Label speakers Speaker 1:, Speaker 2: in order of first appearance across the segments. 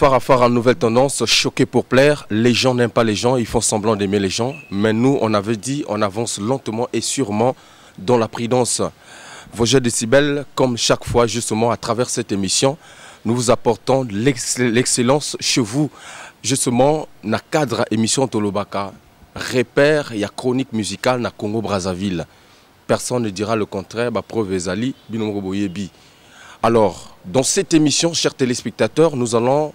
Speaker 1: Farafara, nouvelle tendance, choqué pour plaire. Les gens n'aiment pas les gens, ils font semblant d'aimer les gens. Mais nous, on avait dit, on avance lentement et sûrement dans la prudence. Voger Décibel, comme chaque fois, justement, à travers cette émission, nous vous apportons l'excellence chez vous. Justement, na cadre émission Tolobaka, repère, il y a chronique musicale na Congo-Brazzaville. Personne ne dira le contraire, bah, preuve Ezali, Binomro Boyebi. Alors, dans cette émission, chers téléspectateurs, nous allons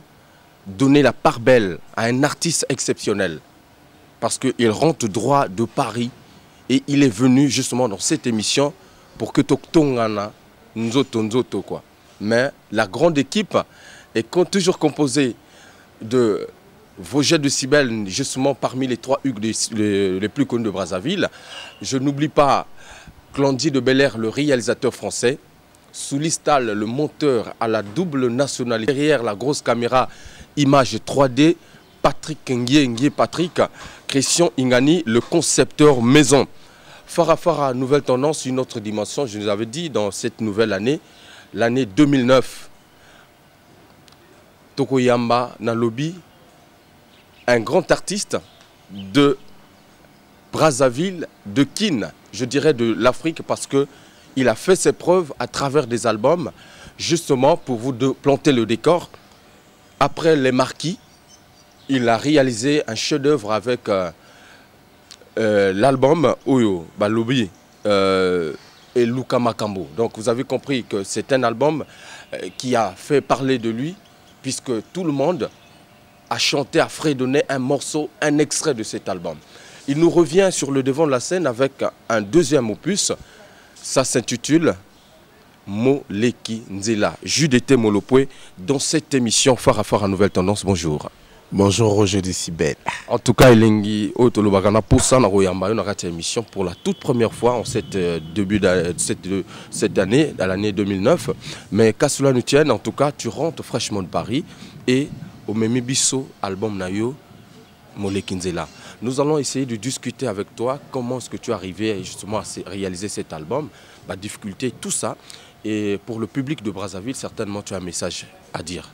Speaker 1: donner la part belle à un artiste exceptionnel. Parce qu'il rentre droit de Paris et il est venu justement dans cette émission pour que Toktongana, Nzoto quoi. Mais la grande équipe est toujours composée de Voger Décibel, justement parmi les 3 Hugues les plus connus de Brazzaville. Je n'oublie pas Clandi de Belair, le réalisateur français. Soulistal, le monteur à la double nationalité. Derrière la grosse caméra image 3D, Patrick Nguye Patrick, Christian Ingani, le concepteur maison. Farafara, nouvelle tendance, une autre dimension, je vous avais dit, dans cette nouvelle année, l'année 2009. Tokoyamba Nalobi, un grand artiste de Brazzaville, de Kin, je dirais de l'Afrique, parce que il a fait ses preuves à travers des albums, justement pour vous planter le décor. Après Les Marquis, il a réalisé un chef-d'œuvre avec l'album Oyo, Balobi et Luka Makambo. Donc vous avez compris que c'est un album qui a fait parler de lui, puisque tout le monde a chanté, a fredonné un morceau, un extrait de cet album. Il nous revient sur le devant de la scène avec un deuxième opus. Ça s'intitule Moleki Nzela. Judith Molopoué dans cette émission Farafara Nouvelle Tendance. Bonjour.
Speaker 2: Bonjour Roger Décibel.
Speaker 1: En tout cas, Elengi Otolobagana pour ça, on a raté l'émission pour la toute première fois en cette année, dans l'année 2009. Mais qu'à cela nous tienne, en tout cas, tu rentres fraîchement de Paris et au Memi Bisso, album Nayo, Moleki Nzela. Nous allons essayer de discuter avec toi comment est-ce que tu es arrivé justement à réaliser cet album, la difficulté, tout ça. Et pour le public de Brazzaville, certainement tu as un message à dire.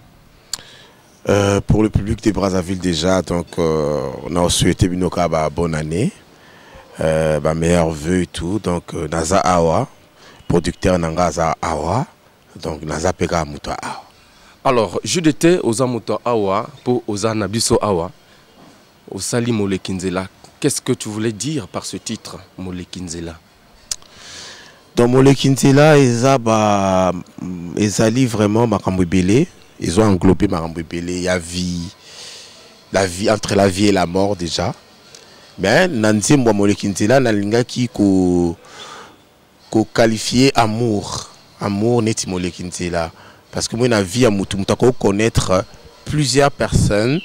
Speaker 2: Pour le public de Brazzaville déjà, donc on a souhaité Binoka bonne année, meilleurs vœux et tout. Donc Naza Awa, producteur Nangaza Awa, donc Naza Pega Muto Awa. Alors, je d'étais aux Amuto Awa pour aux Anabiso Awa. Au Sali Moleki Nzela, qu'est-ce que tu voulais dire par ce titre, Moleki Nzela?
Speaker 1: Dans Moleki Nzela, ils allaient vraiment Makambo Belé. Ils ont englobé Makambo Belé. Il y a la vie entre la vie et la mort déjà. Mais Nanzi Moleki Nzela, Nalinga qui qualifié amour. Amour n'est Moleki Nzela. Parce que moi, la vie à Moutou, je connaître plusieurs personnes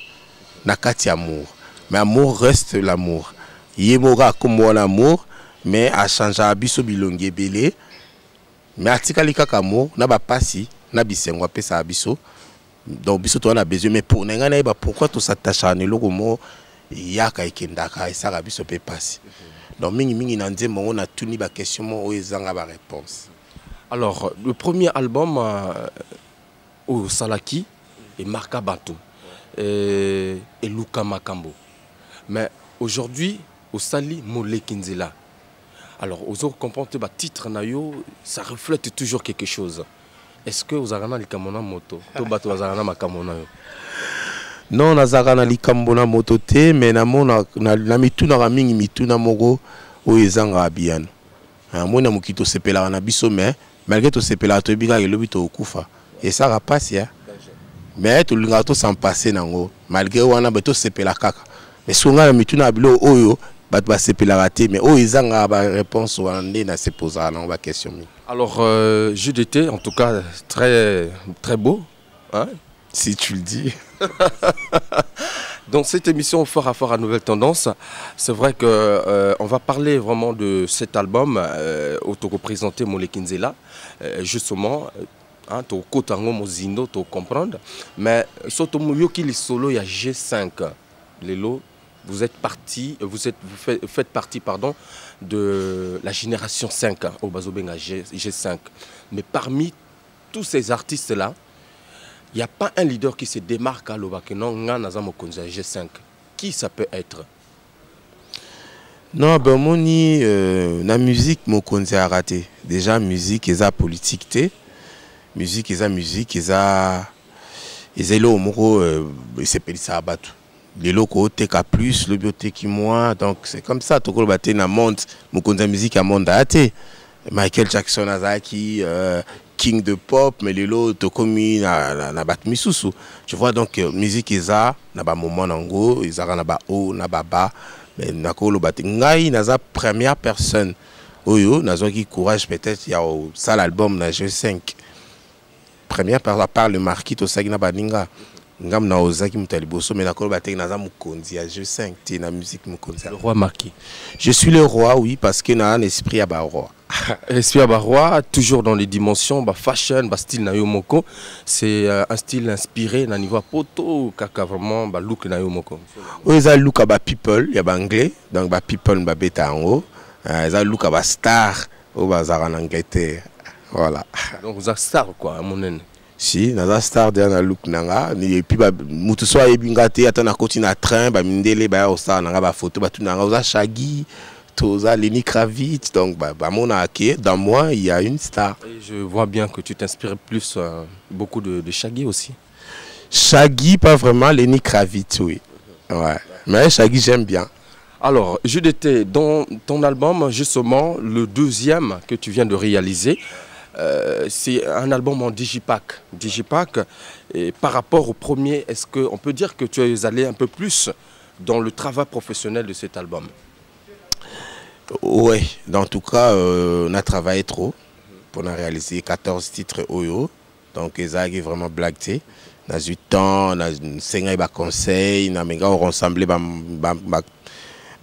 Speaker 1: nakati amour. Mais amour reste l'amour. Yemora comme l'amour, mais a changé abiso bilonge belé. Mais atikalika amour, n'a pas passé, n'a bisengo pesa abiso. Donc biso toi on a besoin mais pour n'engana ba pourquoi tout s'attache à nelo comme yaka ikendaka et ça abiso peut passer. Donc mingi nandze mon on a tuni ba question mo ezanga ba réponse. Alors le premier album au Salaki et Marka Bato et Luka Makambo. Mais aujourd'hui, au Sali Moleki Nzela. Alors, aux autres comprendre le titre nayo, ça reflète toujours quelque chose. Est-ce que vous avez un likamona moto? Non, nazarana likamona moto te, mais na mituna ramingi mituna mogo o ezanga abiano. Moi na mukito sepela na biso mais malgré to sepela to biga elobi to okufa. Et ça passe ya. Mais tout le monde s'en passe nango malgré wana beto sepela kaka. Mais si on a mis une abilo oyo
Speaker 2: c'est la raté mais oh ils ont la réponse ou on est c'est posé dans la question.
Speaker 1: Alors JDT en tout cas très beau, hein?
Speaker 2: Si tu le dis.
Speaker 1: Dans cette émission Fort à Nouvelle Tendance, c'est vrai que on va parler vraiment de cet album auto-représenté Molekinzela, justement. Tu comprendre, mais surtout yoki les solo il y a G5 Lelo, vous faites partie pardon de la génération 5 au Bazobenga G5, mais parmi tous ces artistes là il n'y a pas un leader qui se démarque à l'Obakenon G5. Qui ça peut être?
Speaker 2: Non, ben moni la musique Mokonzi a raté. Déjà musique et ça politique té. Musique et ça lo moko c'est peli ça battu. Les locaux TK plus le biotech moins donc c'est comme ça tout le baté na monde Mokonzi musique à monde a raté. Michael Jackson Azaki king de pop mais les lots commis na bat misusu. Tu vois donc musique et ça na ba moment nango ils na ba o na baba mais na ko lo baté ngai na za première personne oyo na zo qui courage peut-être il y a ça l'album na G5 première par le marquis to sagina baninga ngam na ozaki mutaliboso mais na ko baté na za mukonzi ya G5 ti na musique mukonzi
Speaker 1: le roi marquis.
Speaker 2: Je suis le roi oui parce que na un esprit à ba roi.
Speaker 1: Esprit à ba roi toujours dans les dimensions ba fashion ba style na yo moko c'est un style inspiré na niveau poto kaka vraiment ba look na yo moko.
Speaker 2: Oui ça look à ba people ya ba anglais donc ba people ba beta en haut ça look à ba star au bazar en Angleterre. Voilà.
Speaker 1: Donc vous êtes star quoi à mon avis.
Speaker 2: Si naza star de na look nanga et puis ba mutu so ebingate ata na koti na train ba mindele ba o star nanga ba photo ba tout nanga oza Shaggy toza Lenny Kravitz donc ba mon aké dans moi il y a une star.
Speaker 1: Et je vois bien que tu t'inspires plus beaucoup de Shaggy aussi.
Speaker 2: Shaggy pas vraiment, Lenny Kravitz oui. Ouais. Mais Shaggy j'aime bien.
Speaker 1: Alors, JDT, dans ton album, justement, le deuxième que tu viens de réaliser, c'est un album en digipack. Digipack, et par rapport au premier, est-ce qu'on peut dire que tu es allé un peu plus dans le travail professionnel de cet album?
Speaker 2: Oui, en tout cas, on a travaillé trop pour réaliser 14 titres Oyo. Donc, ça a vraiment blagué. On a eu le temps, on a eu des conseils, on a rassemblé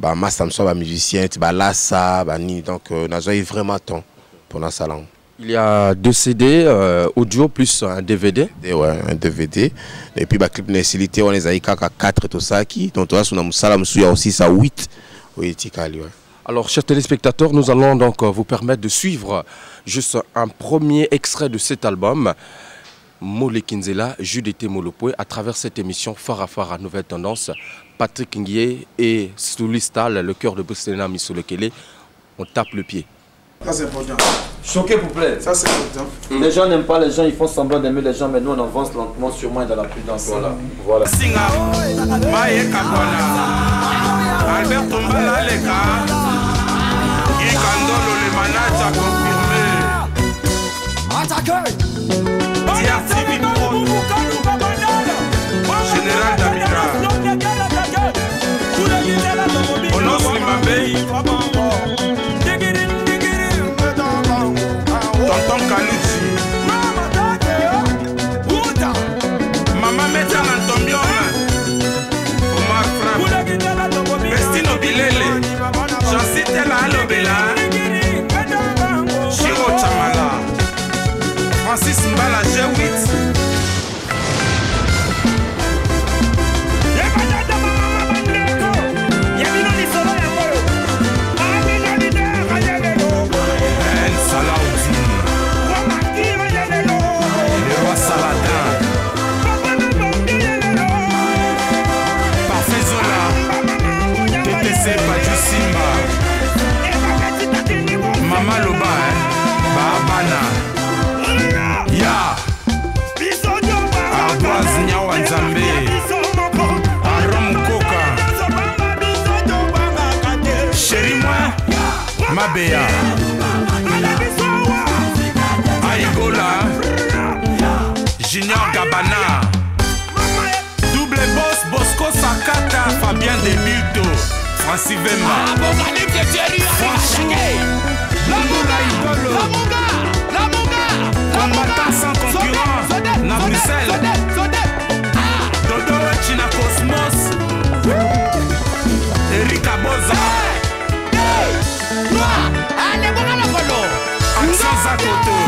Speaker 2: bah master bah musicien bah lassa bah ni donc n'a eu vraiment temps pour notre salon.
Speaker 1: Il y a 2 CD audio plus un DVD.
Speaker 2: Et ouais, un DVD et puis bah clip nécessité on les a eu 4 tout ça qui donc toi sur musala il y a aussi ça 8 oui tikali ouais.
Speaker 1: Alors chers téléspectateurs, nous allons donc vous permettre de suivre juste un premier extrait de cet album Molekinzela, JDT Molopoué, à travers cette émission Fara Nouvelle Tendance. Patrick Nguye et Soulistal, le cœur de Boussena Missoulekele, on tape le pied.
Speaker 3: Ça c'est important.
Speaker 4: Choqué pour plaire.
Speaker 3: Ça c'est important.
Speaker 4: Les gens n'aiment pas les gens, ils font semblant d'aimer les gens, mais nous on avance lentement, sûrement dans la prudence. Voilà.
Speaker 5: Albert Tombala Leka, Guy Kandolo le manager confirmé. Attaquez. Général Damira. Onos Limabey. Tonton Kaluchi. Maman Média Nantombion. Omar Fram. Vestino Bilele. Jean-Cité La Lobela. Chiro Chamala. Francis Mbala G8. Mama Loba, Babana, Ya, Arboise Nyawanzambe, Arom Koka, Chéri moi, Mabea, Aigola, Junior Gabana, Double Boss, Bosco Sakata, Fabien Debilto, Francis Vemba Lamoura Idolo combattant sans concurrent na Bruxelles Dodo China Cosmos Erika Boza Action Zakoto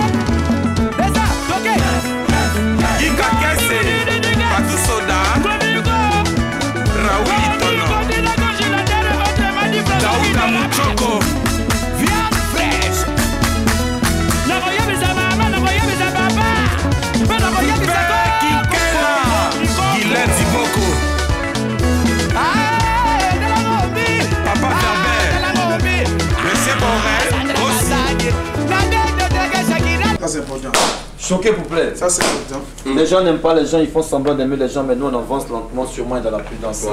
Speaker 5: Ika Kese Patou Soda Raouli Tono Daouda Mouchoko Viande fraîche Guylaine Ziboko Papa Verbert Monsieur Borel
Speaker 2: Ça c'est important.
Speaker 4: Choqué pour plaire.
Speaker 2: Ça c'est important.
Speaker 4: Les gens n'aiment pas les gens, ils font semblant d'aimer les gens, mais nous on avance lentement, sûrement et dans la prudence.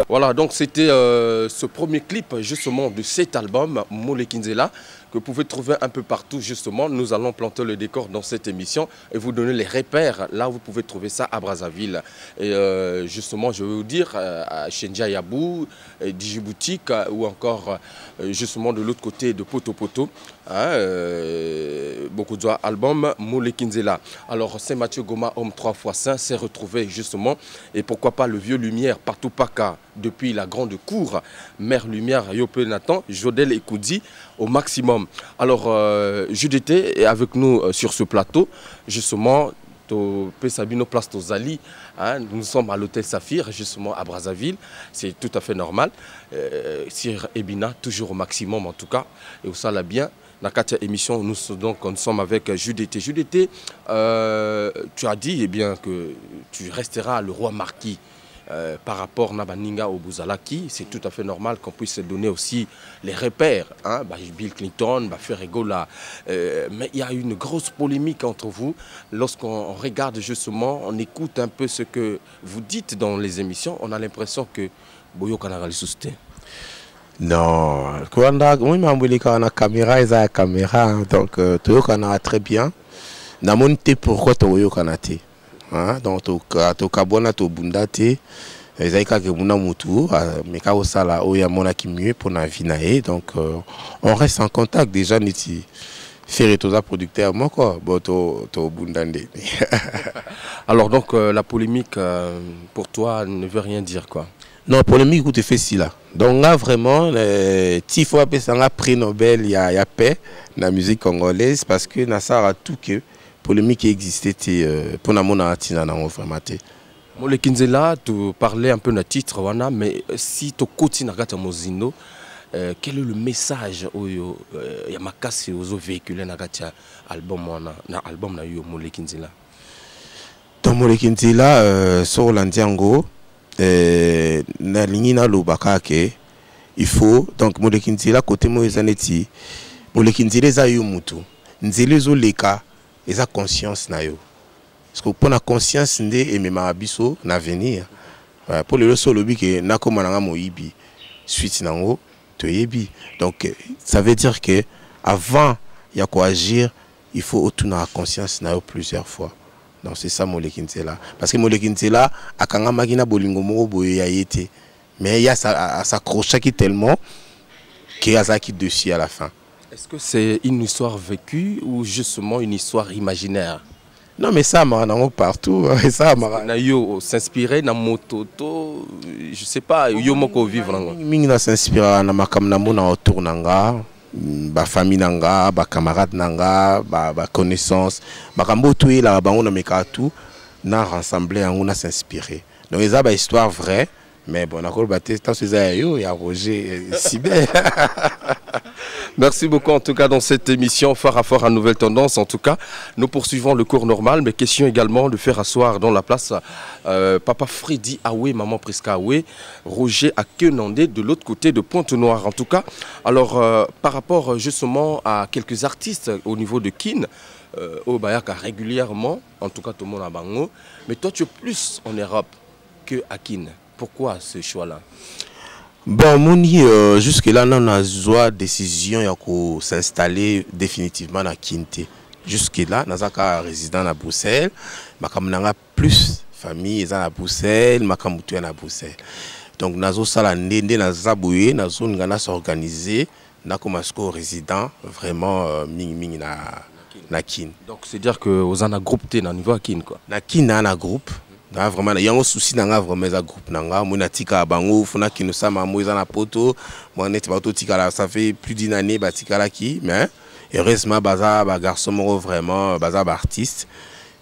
Speaker 1: Voilà, donc c'était ce premier clip justement de cet album, Moulé Kinzela, que vous pouvez trouver un peu partout justement. Nous allons planter le décor dans cette émission et vous donner les repères. Là, vous pouvez trouver ça à Brazzaville. Et justement, je vais vous dire, à Chenja Yabou, Djiboutique ou encore justement de l'autre côté de Poto Poto, beaucoup de albums, Moulé Kinzela. Alors, Saint-Mathieu Goma, homme 3 fois saint, s'est retrouvé justement, et pourquoi pas le vieux Lumière, partout Paka, depuis la grande cour, Mère Lumière, Yopé Nathan, Jodel et Koudi, au maximum. Alors, JDT est avec nous sur ce plateau, justement, au Pesabino Place Tozali. Nous sommes à l'hôtel Saphir, justement à Brazzaville. C'est tout à fait normal. Sir Ebina, toujours au maximum en tout cas. Et où ça l'a bien. Dans la émission, nous sommes avec JDT. JDT, tu as dit bien, que tu resteras le roi marquis. Par rapport à Nabaninga au Bouzalaki, c'est tout à fait normal qu'on puisse donner aussi les repères. Bill Clinton, Ferregola. Mais il y a une grosse polémique entre vous. Lorsqu'on regarde justement, on écoute un peu ce que vous dites dans les émissions, on a l'impression que Boyo Kanara le soutient.
Speaker 2: Non, quand on a une caméra, il y a une caméra, donc tu as très bien. Namon te pourquoi tu as kanate. Donc tu kabona tu bundate, zaika ke muna mutu, mais ka osala oya mona ki mieux pour na vie nae. Donc on reste en contact déjà niti faire tous producteurs moi quoi, bon to bundande.
Speaker 1: Alors donc la polémique pour toi ne veut rien dire quoi.
Speaker 2: Non, polémique, tu fais si là. Donc là, vraiment, il faut appeler ça un prix Nobel, il y a paix dans la musique congolaise parce que Nassar a tout que polémique existait pour la monarchie vraiment.
Speaker 1: Moulé Kinzela, tu parlais un peu de titre, mais si tu continues à regarder Mozino, quel est le message que Yamakasi a véhiculé dans l'album de Moulé Kinzela?
Speaker 2: Dans Moulé Kinzela, sur l'Andiango, na lingi na lobaka ke il faut donc Moulé Kinzela côté Moïse Aneti Moulé Kinzela za yo mutu nzele zo leka eza conscience na yo parce que pour la conscience ndé et même abiso na venir pour le solo bi ke na koma na moyibi suite nango to yebi donc ça veut dire que avant ya ko agir il faut autour la conscience na yo plusieurs fois. Donc c'est ça Moulé Kinzela. Parce que Moulé Kinzela, a kanga magina bolingo moko boye ya yete. Mais il y a s'accrocher qui tellement qu'il y a ça qui dessus à la fin.
Speaker 1: Est-ce que c'est une histoire vécue ou justement une histoire imaginaire?
Speaker 2: Non mais ça m'a partout. Ça m'a.
Speaker 1: Yo s'inspirer na mototo, je sais pas, yo moko vivre nango.
Speaker 2: Mingi na s'inspirer na makam na mona autour nanga. Ba famille nanga, ba camarade nanga, ba connaissance, ba kambotué la ba on a mekatu na rassembler on a s'inspirer. Donc ils ont ba histoire vraie, mais bon encore batté tant ces ayo il y a Roger Sibel.
Speaker 1: Merci beaucoup en tout cas dans cette émission Phare à Fort à Nouvelle Tendance. En tout cas, nous poursuivons le cours normal, mais question également de faire asseoir dans la place Papa Freddy Aoué, Maman Priska Aoué, Roger Akenandé de l'autre côté de Pointe-Noire. En tout cas, alors par rapport justement à quelques artistes au niveau de Kin, au Bayaka régulièrement, en tout cas tout le monde a bango, mais toi tu es plus en Europe que à Kin. Pourquoi ce choix-là?
Speaker 2: Bon, Mouni, jusque-là, on a eu décision de s'installer définitivement à Kinte. Jusque-là, on a résident à Bruxelles, on a plus de famille à Bruxelles, on a à Bruxelles. Donc nazo sala ndende na zaboué nazo ngana s'organiser na comme asko résident vraiment mingi na kin.
Speaker 1: Donc c'est dire que aux ana groupe té na niveau à kin quoi.
Speaker 2: Na kin na groupe na vraiment yango souci na nga vraiment za groupe nanga mo na tika bango funa kinu sama mo za na poto mo net ba to tika la ça fait plus d'une année ba tika la ki mais heureusement baza ba garçon mo vraiment baza ba artiste.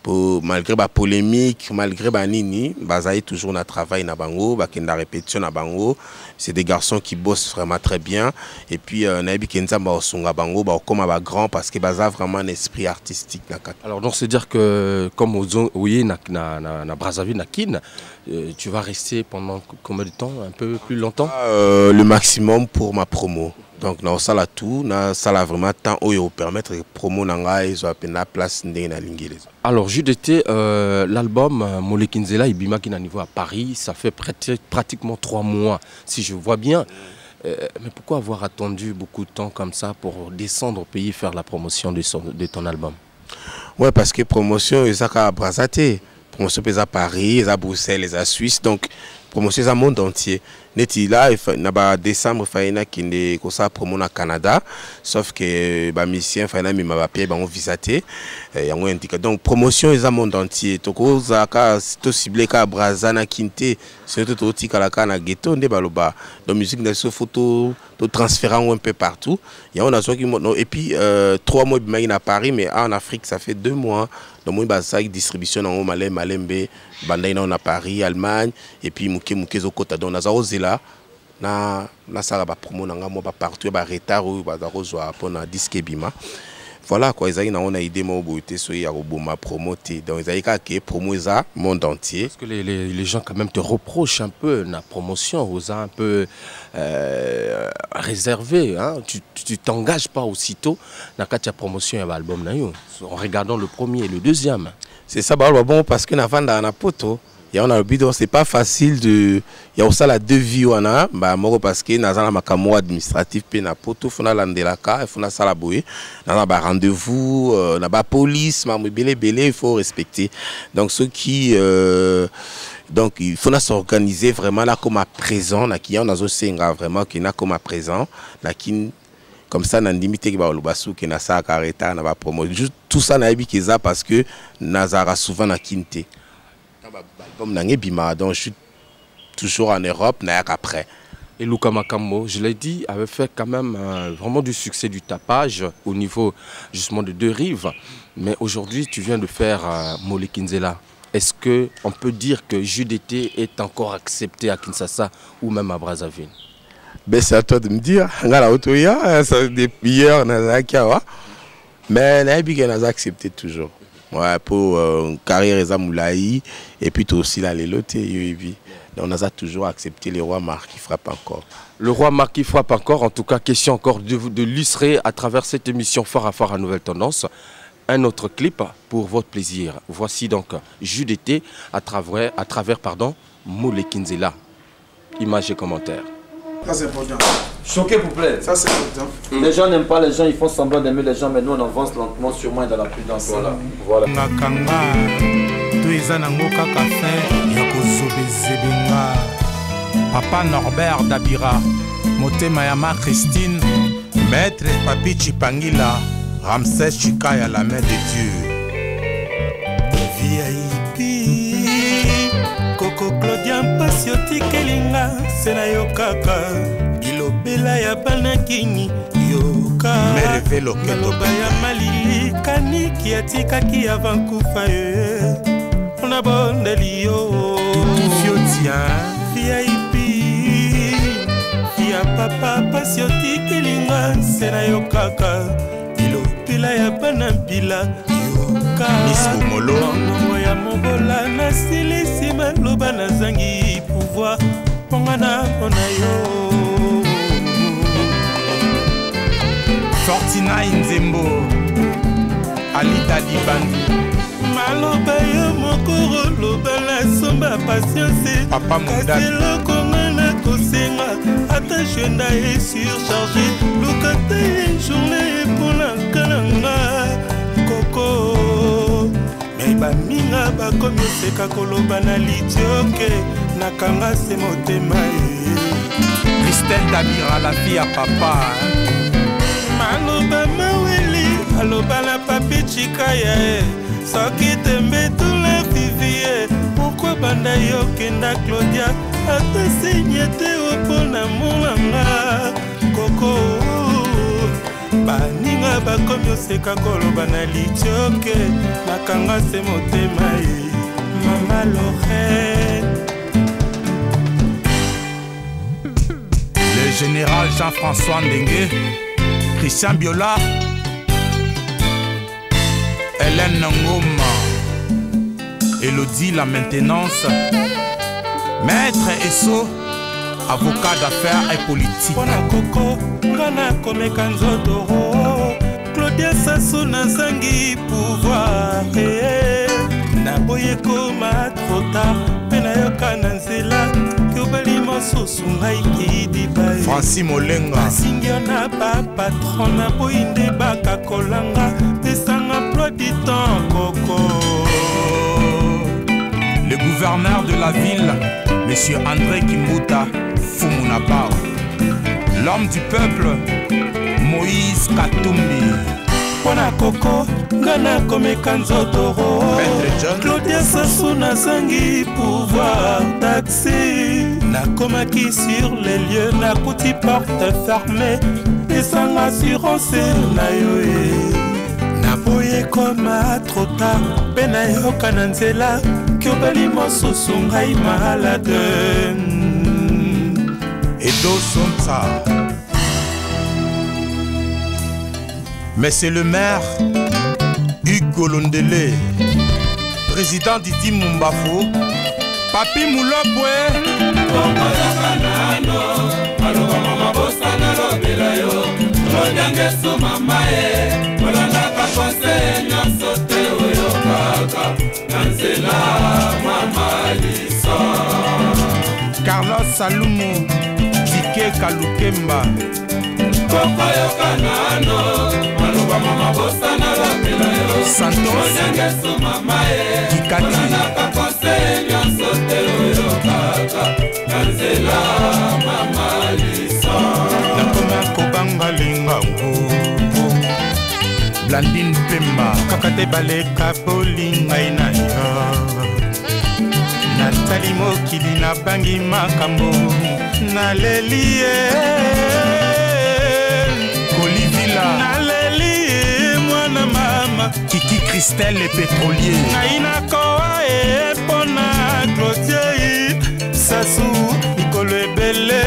Speaker 2: Pour, malgré la polémique, malgré la nini, bazaï toujours na travail na bango, bakenda répétition na bango. C'est des garçons qui bossent vraiment très bien. Et puis naïbi kenza ba osunga bango ba comme ba grand parce que baza vraiment un esprit artistique na kat.
Speaker 1: Alors donc c'est dire que comme oui na Brazzaville na kin, tu vas rester pendant combien de temps, un peu plus longtemps?
Speaker 2: Le maximum pour ma promo. Donc na sala tout, na sala vraiment temps où permettre promo nanga ils ont la place na lingile.
Speaker 1: Alors JDT, l'album Molekinzela Ibima qui est à niveau à Paris, ça fait pratiquement 3 mois si je vois bien. Mais pourquoi avoir attendu beaucoup de temps comme ça pour descendre au pays faire la promotion de ton album?
Speaker 2: Ouais, parce que promotion ils à Brazzaville, promotion à Paris, à Bruxelles, à Suisse, donc promotion à monde entier. Neti là, en décembre, il y a une promo au Canada, sauf que les musiciens ont visité. Donc, promotion est à monde entier. C'est ciblé à Brazana, Kinte, c'est tout à ghetto, donc, musique de photo, transférant un peu partout. Et puis, 3 mois à Paris, mais en Afrique, ça fait 2 mois. Donc, il y a une distribution en Malembe, Bandaïna à Paris, Allemagne, et puis Mouké Zokota. Donc, là, na sala ba promo nanga mo ba partout ba retard ou ba rozwa pona disque bima. Voilà quoi, ils ont une idée mo boité so ya roboma promoter. Donc ils ka ke promo za monde entier.
Speaker 1: Parce que les gens quand même te reprochent un peu la promotion, aux un peu réservé, hein. Tu t'engages pas aussitôt dans la promotion de l'album en regardant le premier et le deuxième.
Speaker 2: C'est ça bah bon parce que na vanda na poto. On a le bidon, c'est pas facile de. Il y a aussi la devis on a, bah moi parce que dans un macamo administratif pe na poto, fona landelaka, fona salaboué, dans un rendez-vous, na ba police, ma belé, il faut respecter. Donc ceux qui donc il faut s'organiser vraiment là comme à présent, là qui on a aussi vraiment qui n'a comme à présent, là qui comme ça n'a limité que ba lubasu qui na ça careta na ba promo. Juste tout ça na ebikeza parce que Nazara souvent na kinte. Comme donc je suis toujours en Europe, après.
Speaker 1: Et Luka Makambo, je l'ai dit, avait fait quand même vraiment du succès du tapage au niveau justement de 2 rives. Mais aujourd'hui, tu viens de faire Molekinzela. Est-ce qu'on peut dire que JDT est encore accepté à Kinshasa ou même à Brazzaville?
Speaker 2: Ben, c'est à toi de me dire. Depuis hier, mais on a accepté toujours. Ouais, pour carrière Zamoulaï et puis aussi là les lots on a toujours accepté le roi Marc qui frappe encore.
Speaker 1: Le roi Marc qui frappe encore, en tout cas question encore de l'illustrer à travers cette émission Phare à Phare à Nouvelle Tendance. Un autre clip pour votre plaisir. Voici donc JDT à travers Molekinzela. Images et commentaires.
Speaker 4: Ça c'est important. Choqué pour plaire.
Speaker 5: Ça c'est important.
Speaker 4: Les gens n'aiment pas les gens, ils font semblant d'aimer les gens, mais nous on avance lentement, sûrement dans la prudence. Voilà.
Speaker 5: Nakanga, tu es un amoka café, Yakozobezebenga. Papa Norbert Dabira, Motemayama Christine, Maître Papi Chipangila, Ramsès Chikaya, la main de Dieu. VIP. Coco Claudia Mpasioti Kelinga Sena Yokaka Ilobela ya Banakini Yoka Merevelo Keloba ya Malili Kaniki Atikaki ya Vancouver On a bondeli yo Fiotia VIP Fia Papa Pasioti Kelinga Sena Yokaka Ilobela ya Banabila Miss Omolo ya Mongola na silisi maloba na zangi pouvoir pongana pona yo Fortina Nzembo Alida Libandu maloba yo mokoro loba na somba patience Papa Mondani konga na kosenga ata jenda est surchargé lokata une journée pour la kananga Koko Baminga bakomi oseka koloba na litioke nakanga se motema Christelle Dabira la fille à papa maloba maweli aloba na papi chikaya soki tembe tula vivie pourquoi banda yo kenda Claudia ata senye te opona mulanga koko baninga bakomi oseka koloba na litioke nakanga se motema Mama Lorraine. Le général Jean-François Ndengue, Christian Biola, Hélène Ngoma, Elodie la maintenance, Maître Esso, avocat d'affaires et politique. Pona Koko, Ngana Komeka Nzotoro, Claudia Sassou Nazangi pouvoir. Naboye koma trop tard, pena yoka na nzela, kyobali mosusu ngai kidiba. Francis Molenga asingio na ba patron na boinde baka kolanga, pesanga emploi du temps koko. Le gouverneur de la ville, Monsieur André Kimbuta Fumunaba. L'homme du peuple, Moïse Katumbi. Pona Koko, Ngana Komeka Nzotoro, Claudia Sassou Nazangi pouvoir taxi. Nakomaki sur les lieux, nakuti porte fermée, et sans assurance na yoe. Naboye koma trop tard, pena yoka na nzela, kyobali mosusu ngai malade. Edo Sonsa. Mais c'est le maire Hugo Londele, président d'Idi Mumbafo, Papi Moulopwe. Carlos Salumo, Dike Kalukemba. Santos Kikati Nakoma Kobanga Lingango Blandine Pemba Kakate Baleka Bolinga Inaya Nathalie Mokili na bangi makambo na lelie Naleli mwana mama Kiki Christelle le pétrolier Naina koa e pona Claudia Sassou Mikolo ebele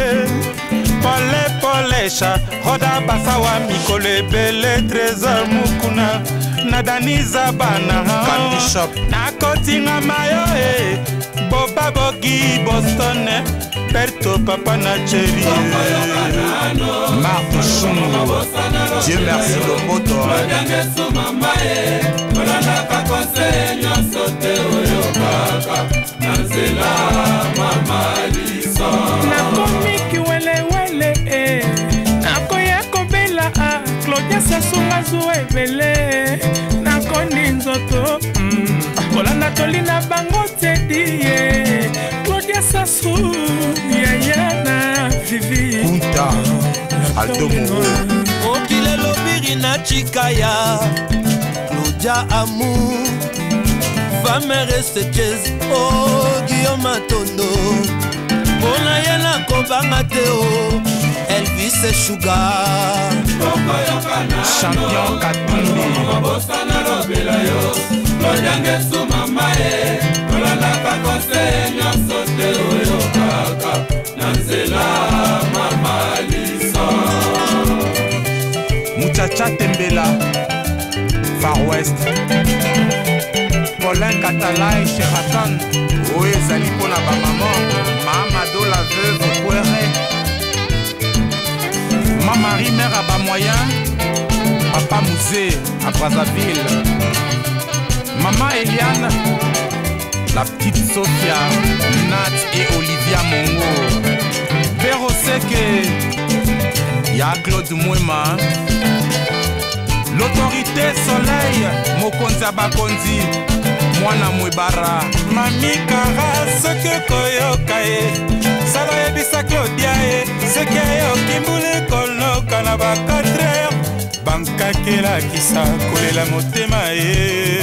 Speaker 5: Pole polesha Hoda basawa Mikolo ebele Trésor mukuna Nadaniza bana Candy shop Nakotinga mayo e Boba bogi Boston Berto papa na chérie Marthe Chounou Dieu merci le moto Nakomi kiwelewele Nakoya kobela Claudia Sassou Nazou ebele Nakoni nzoto Kolanda tolina bango tedie Claudia Sassou Yayana Vivi Punta Aldo Mouro Okile lobiri na chikaya Claudia Amou Femme reste jazz Oh Guillaume Tondo Bona yena kobanga teo Elvis et Sugar Champion Katumbi Yangesu mamae, Kolanda kose nyoso te oyo kaka, Nanzela mama liso. Muchacha Tembela, Far West, Paulin Catala et Sheraton, Oe Zalipona ba maman, Mamadou la veuve Pouere, Ma Marie mère à bas moyen, Papa Mouzé à Brazzaville. Maman Eliane, la petite Sophia, Nat et Olivia Mongo. Véro Seke, Y'a Claude Mouema. L'autorité Soleil, Mokonza Bakonzi. mwana mwebara mami kara soki okoyoka ye sala yebisa Claudia ye soki ayoki mbula ekonoka na ba 4 heures bankakelakisa kolela motema ye.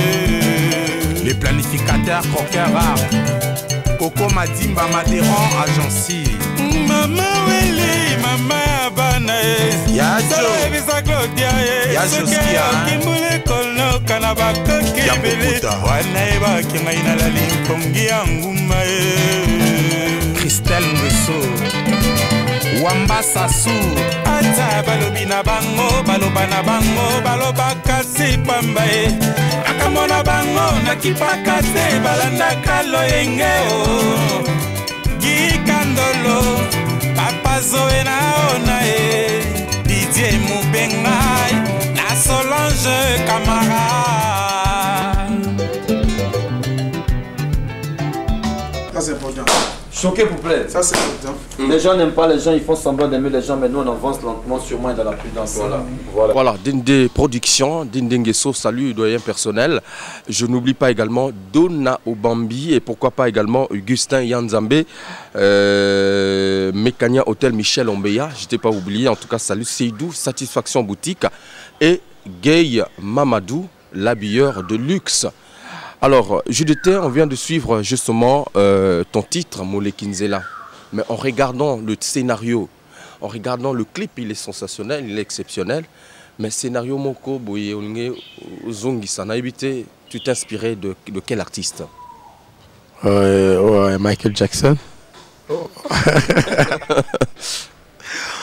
Speaker 5: Les planificateurs coquin rare Coco Madimba Madéran Agency Mama Weli Mama Abana Yajo Ebisa Claudia Yajo Skia Kimbule Kolno Kanaba Kakebele Wana Eba Kingaina la Linkongi Anguma Christelle Nguesso Wamba Sassou Ata balobina bango balobana bango balobaka si pambaye akamona bango nakipaka te balanda loyenge o gikandolo papa zoe naona e Didier Mubengai na Solange Camara.
Speaker 3: Ça c'est important.
Speaker 4: Choqué pour plaire.
Speaker 3: Ça c'est important.
Speaker 4: Les gens n'aiment pas les gens, ils font semblant d'aimer les gens, mais nous on avance lentement, sûrement dans la prudence.
Speaker 1: Voilà, Dinde Production, Dinde Nguesso, salut doyen personnel. Je n'oublie pas également Donna Obambi et pourquoi pas également Augustin Yanzambe, Mécania Hôtel Michel Ombeya, je t'ai pas oublié, en tout cas salut Seydou, Satisfaction Boutique et Gay Mamadou, l'habilleur de luxe. Alors, JDT, on vient de suivre justement ton titre, Molekinzela. Mais en regardant le scénario, en regardant le clip, il est sensationnel, il est exceptionnel. Mais scénario Moko, Boye, Zongi, Sanaibité, tu t'inspirais de quel artiste?
Speaker 2: Michael Jackson.
Speaker 1: Oh.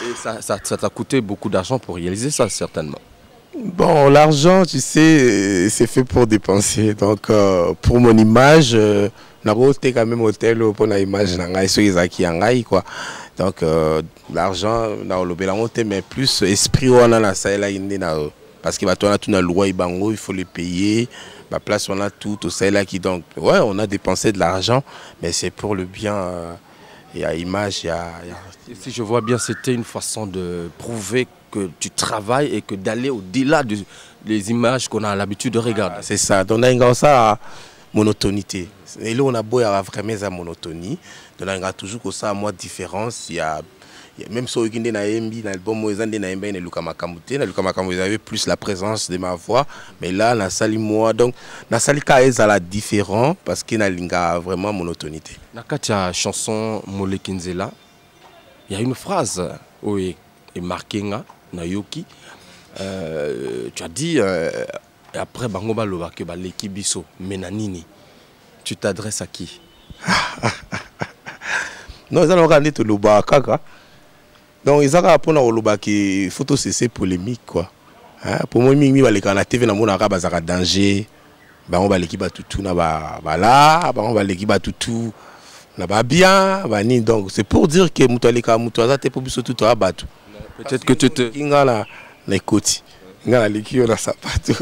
Speaker 1: Et ça t'a coûté beaucoup d'argent pour réaliser ça, certainement.
Speaker 2: Bon, l'argent, tu sais, c'est fait pour dépenser. Donc, pour mon image, on a quand même hôtel pour une image, quoi. Donc, l'argent, mais plus esprit, on a ça, parce qu'il va tourner toute la loi, il faut les payer. La place, on a tout ça là qui donc, ouais, on a dépensé de l'argent, mais c'est pour le bien. Il y a image, il y a...
Speaker 1: Si je vois bien, c'était une façon de prouver que tu travailles et que d'aller au-delà des images qu'on a l'habitude de regarder.
Speaker 2: Ah, c'est ça. Donc, on a ça monotonité. Et là, on a beau avoir vraiment sa monotonie. Donc, on a toujours que ça, moi, différence. Il y a même si on a l'album, vous avez plus la présence de ma voix. Mais là, on a sali moi. Donc, on a sali la différent parce qu'il y a vraiment monotonité.
Speaker 1: Dans la chanson Molekinzela, il y a une phrase oui, et marquée Nayoki. Tu as dit après Bangoba Lobake Baleki Biso Menanini. Tu t'adresses à qui?
Speaker 2: Non, ils ont regardé tout le Lobaka. Donc ils ont répondu au Lobaki photo c'est polémique quoi. Pour moi mingi baleka na TV na mona ka bazaka danger. Bango baleki batutu na ba là, bango baleki batutu na ba bien, bani donc c'est pour dire que mutaleka mutu azate pour biso tout abatu.
Speaker 1: Peut-être que tu te
Speaker 2: ingala na ekoti. Ingala leki na sapato.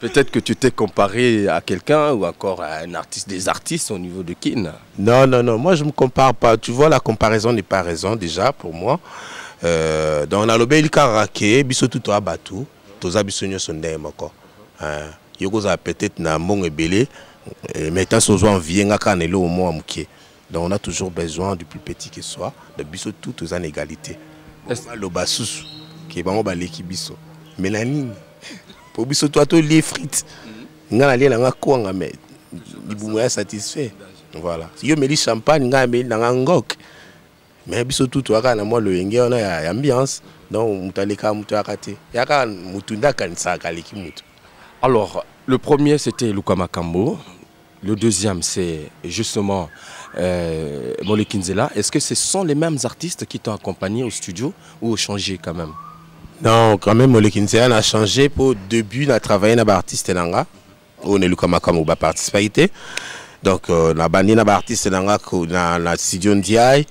Speaker 1: Peut-être que tu t'es comparé à quelqu'un ou encore à un artiste, des artistes au niveau de Kin.
Speaker 2: Non, non, non, moi je ne me compare pas. Tu vois, la comparaison n'est pas raison déjà pour moi. Donc on a le bel karaké, biso tout à batou, tous abissonniers sont des moko. Yoko a peut-être na mon ebélé, mais tant que on vient à canelo au moins mouké. Donc on a toujours besoin du plus petit que soit, de biso tout en égalité. Le bassous qui est bon baleki biso. Mélanine. Pour biso toi tous les frites. Nga aller na kwanga mais ibumwa satisfait. Voilà. Si yo meli champagne nga meli na ngok. Mais biso tout toi kana moi le yenge on a ambiance. Donc mutaleka mutu akate. Yaka mutunda kanisa kaleki mutu.
Speaker 1: Alors, le premier c'était Luka Makambo. Le deuxième c'est justement Molekinzela. Est-ce que ce sont les mêmes artistes qui t'ont accompagné au studio ou ont changé quand même?
Speaker 2: Non, quand même, Molekinzela a changé pour le début de travailler avec l'artiste Nanga. On est Luka Makambo a participé. Donc, on a banni l'artiste Nanga dans la studio Ndiaye.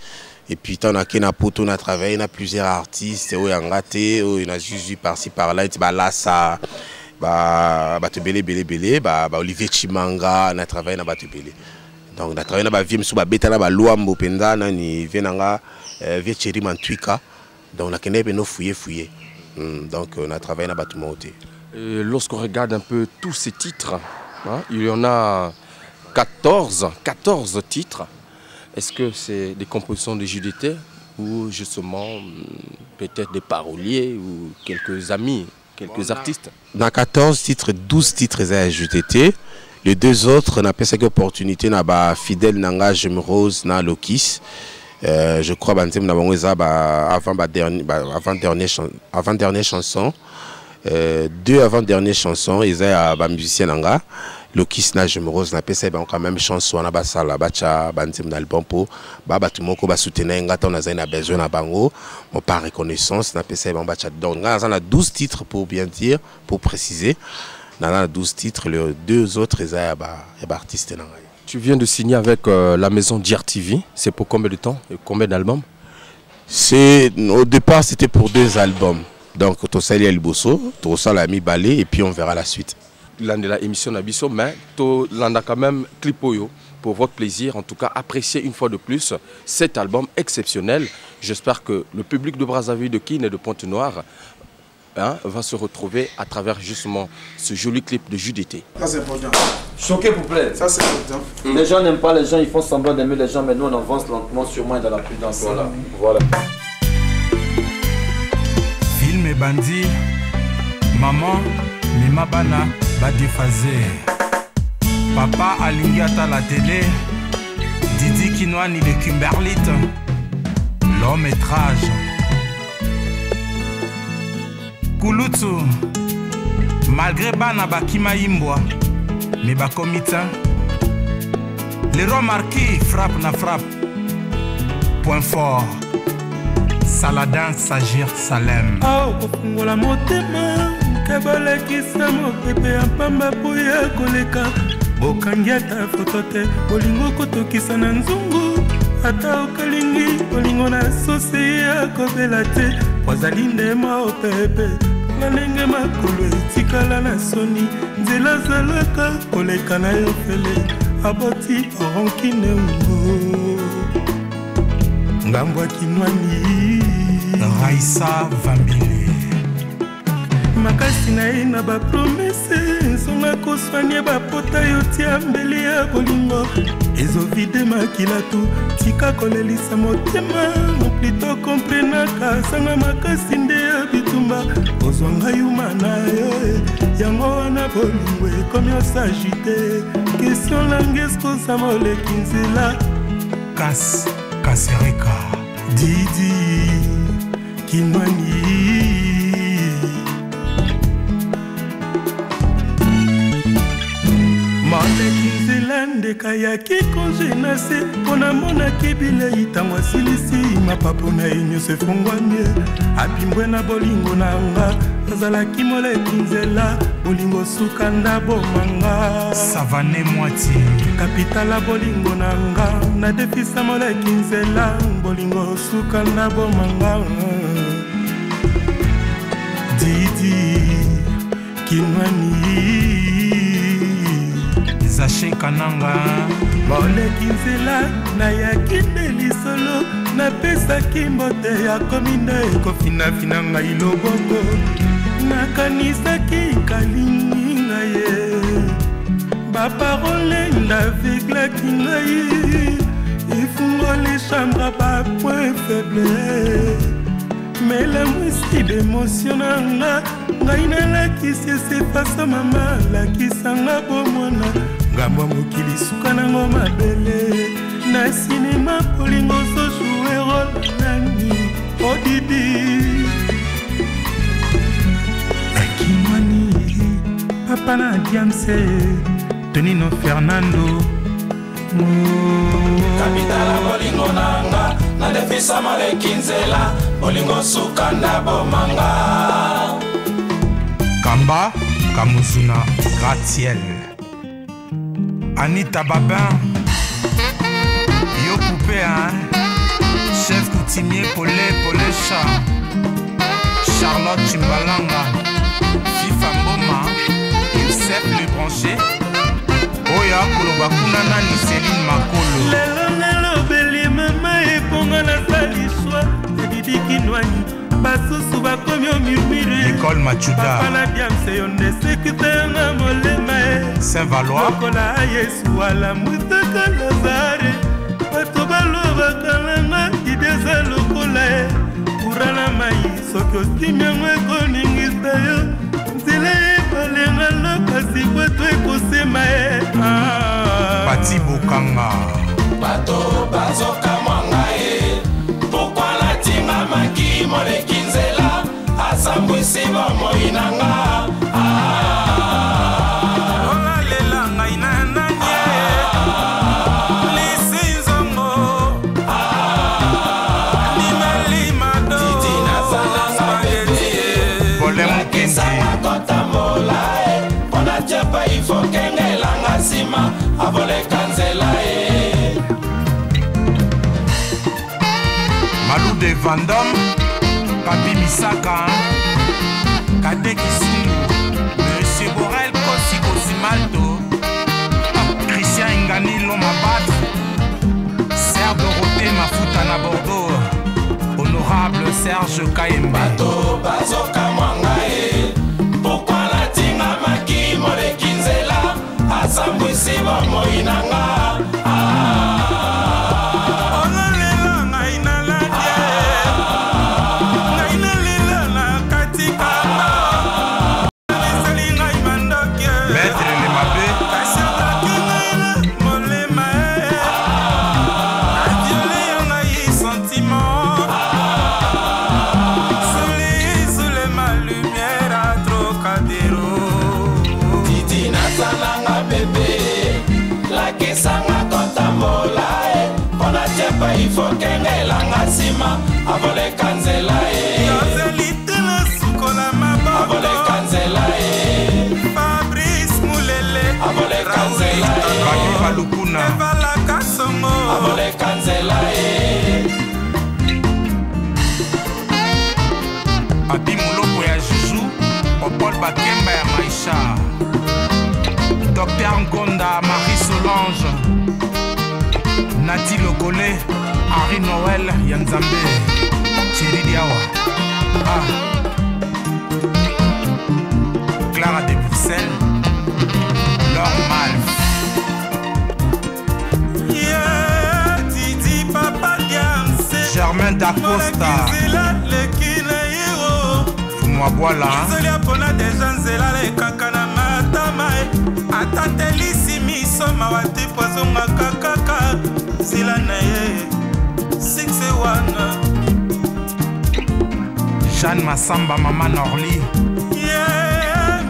Speaker 2: Et puis, on a travaillé avec plusieurs artistes. On a raté, on a juste par-ci par-là. Là, ça. Olivier Chimanga, on a travaillé avec Batubele. Donc, on a travaillé avec Viem Souba Betana, Luambo Penda, Venanga, Vietcheri Mantuika. Donc, on a fouillé. Donc on a travaillé dans le bâtiment.
Speaker 1: Lorsqu'on regarde un peu tous ces titres, Hein? Il y en a 14 titres. Est-ce que c'est des compositions de JDT ou justement peut-être des paroliers ou quelques amis, quelques artistes?
Speaker 2: Dans 14 titres, 12 titres à JDT. Les deux autres, on a cette opportunité, Fidèle Nanga, J'aime Rose, na Lokis. Je crois que nous avant-dernière chanson. Deux avant-dernières chansons, ils ont un musicien Nanga. Lokis na J'aime Rose, na pesa quand même chanson na basala bacha banzim album pour tout moko ba soutenir ngata on a besoin na bango mon par reconnaissance na pesa bacha donc on a 12 titres pour bien dire pour préciser. Dans les 12 titres, les deux autres, il y a des artistes.
Speaker 1: Tu viens de signer avec la maison DRTV. C'est pour combien de temps et combien d'albums?
Speaker 2: Au départ, c'était pour 2 albums. Donc, Tosali El Bosso, Tosali Ami Balé, et puis on verra la suite.
Speaker 1: L'un de la émission Nabiso, mais l'on a quand même Clipoyo pour votre plaisir. En tout cas, appréciez une fois de plus cet album exceptionnel. J'espère que le public de Brazzaville, de Kin et de Pointe-Noire va se retrouver à travers justement ce joli clip de JDT.
Speaker 3: Ça c'est important.
Speaker 4: Choqué pour plaire.
Speaker 3: Ça c'est important.
Speaker 4: Les gens n'aiment pas les gens, ils font semblant d'aimer les gens, mais nous on avance lentement, sûrement dans la prudence. Voilà.
Speaker 5: Film et bandit, maman, Mima Bana, va déphaser. Papa Alingata la télé, Didi Kinoani de Kimberlit, l'homme métrage. Kulutu, malgré Bana Bakima Imbwa, mais Bakomita, les rois marqués frappe na frappe. Point fort, Saladin Sagir Salem.
Speaker 6: Oh, la motema, Kabala Kisa Mopepe, Ampamba Pouya Koleka, Bokangiata Fotote, Bolingo Koto Kisana Nzungu, Ata Okalingi, Bolingo na Soseya Kobelate, Wazalinde Mao Pepe. Nalenge makolo etikala na soni nzela zalaka koleka na yo fele aboti oronkine ngo ngambwa kinwani
Speaker 5: Raissa Vambile
Speaker 6: makasi na ye na bapromese nsonga koswanie bapota yo tia mbele ya bolingo ezovide makila tu tika kolelisa motema plito komprenaka sanga makasi nde ya bitumba ozwanga yuma na yo yango wana bolingo ekomi osagi te kestion lange eskoza moleki nzela
Speaker 5: Kasereka
Speaker 6: Didi Kinwani moleki nzela ndeka ya kikonje na se mpona monaki bilei ntango asilisi mapapo na ye nyonso efungwami abimbwe na bolingo na nga azalaki moleki nzela bolingo suka ndabomanga
Speaker 5: Savane Moiti
Speaker 6: kapitala bolingo na nga nadefisa moleki nzela bolingo suka ndabomanga Didi Kinwani
Speaker 5: Zaché Kananga
Speaker 6: moleki nzela nayaki nde lisolo napesaki mbote ya komi nde ekofinafina ngai loboko nakanisaki kalingi ngai ye baparole ndaveglaki ngai efungoli chambre bapoint faible mais la mwisi d'émotion na nga ngai nalakisi esepasa mama lakisanga bomwana ngambo mokili suka nango mabele na sinema polingo zojoue role nani odidi Kinwani papa na Diamse Tonino Fernando
Speaker 5: kapitala bolingo nanga nadefisa moleki nzela bolingo suka ndabomanga Kamba Kamuzuna Gratiel Anita Babin Yo Poupé chef coutumier Polé Chat Charlotte Chimbalanga Fifa Mboma Youssef Le Branché Oya Kolobakuna Nani Céline Makolo
Speaker 6: lelo beli mama eponga na saliswa Didi Kinwani basusu bakomi o murmure
Speaker 5: Nicole Machuda
Speaker 6: papa na Diamse yo nde sekite na molema
Speaker 5: Saint-Valois
Speaker 6: lokola Yesu alamutaka Lazare bato balobaka nanga ideza lokola ye kurala mai soki osimi yango ekoningisa yo nzela ebalenga lokasi bwato ekosema ye
Speaker 5: Pati Bokanga
Speaker 7: bato bazokamwanga ye pokwa natinga maki moleki nzela asambwisi bomoi nanga
Speaker 5: olalela ngai na nani lisi nzongo limelimado spageti vole mokendi
Speaker 7: kotambola e mpona tiapa ifokengelanga nsima avoleka nzela e
Speaker 5: Malou de Vendôme, Papi Misaka, Kate Kisungu, Monsieur Borel Kossi Kosimalto, Christian Ingani Lomabat, Serge Dorothée Mafuta na Bordeaux, Honorable Serge Kayemba.
Speaker 7: bato bazokamwanga ye pokwa natinga maki moleki nzela asambwisi bomoi nanga ifokengelanga nsima avoleka nzela e
Speaker 5: yozelitela sukola maboko
Speaker 7: avoleka nzela e
Speaker 5: Fabrice Mulele
Speaker 7: avoleka nzela e
Speaker 5: Baki Balukuna Evalaka Songo
Speaker 7: avoleka nzela e
Speaker 5: Papi Muloko ya Juju Popol Bakemba ya Maisha Dr Ngonda Marie Solange Nati Lokole Henri Noël Yanzambe Thierry Diawa Clara de Bruxelles Laure Malf
Speaker 6: Didi Papa Diamse
Speaker 5: Germain Dacosta Fumwabwala
Speaker 6: Nzolia pona deja nzela lekaka na matama atateli miso mawati pozonga kakaka zila na ye 6-1
Speaker 5: Jeanne Massamba Mama Norli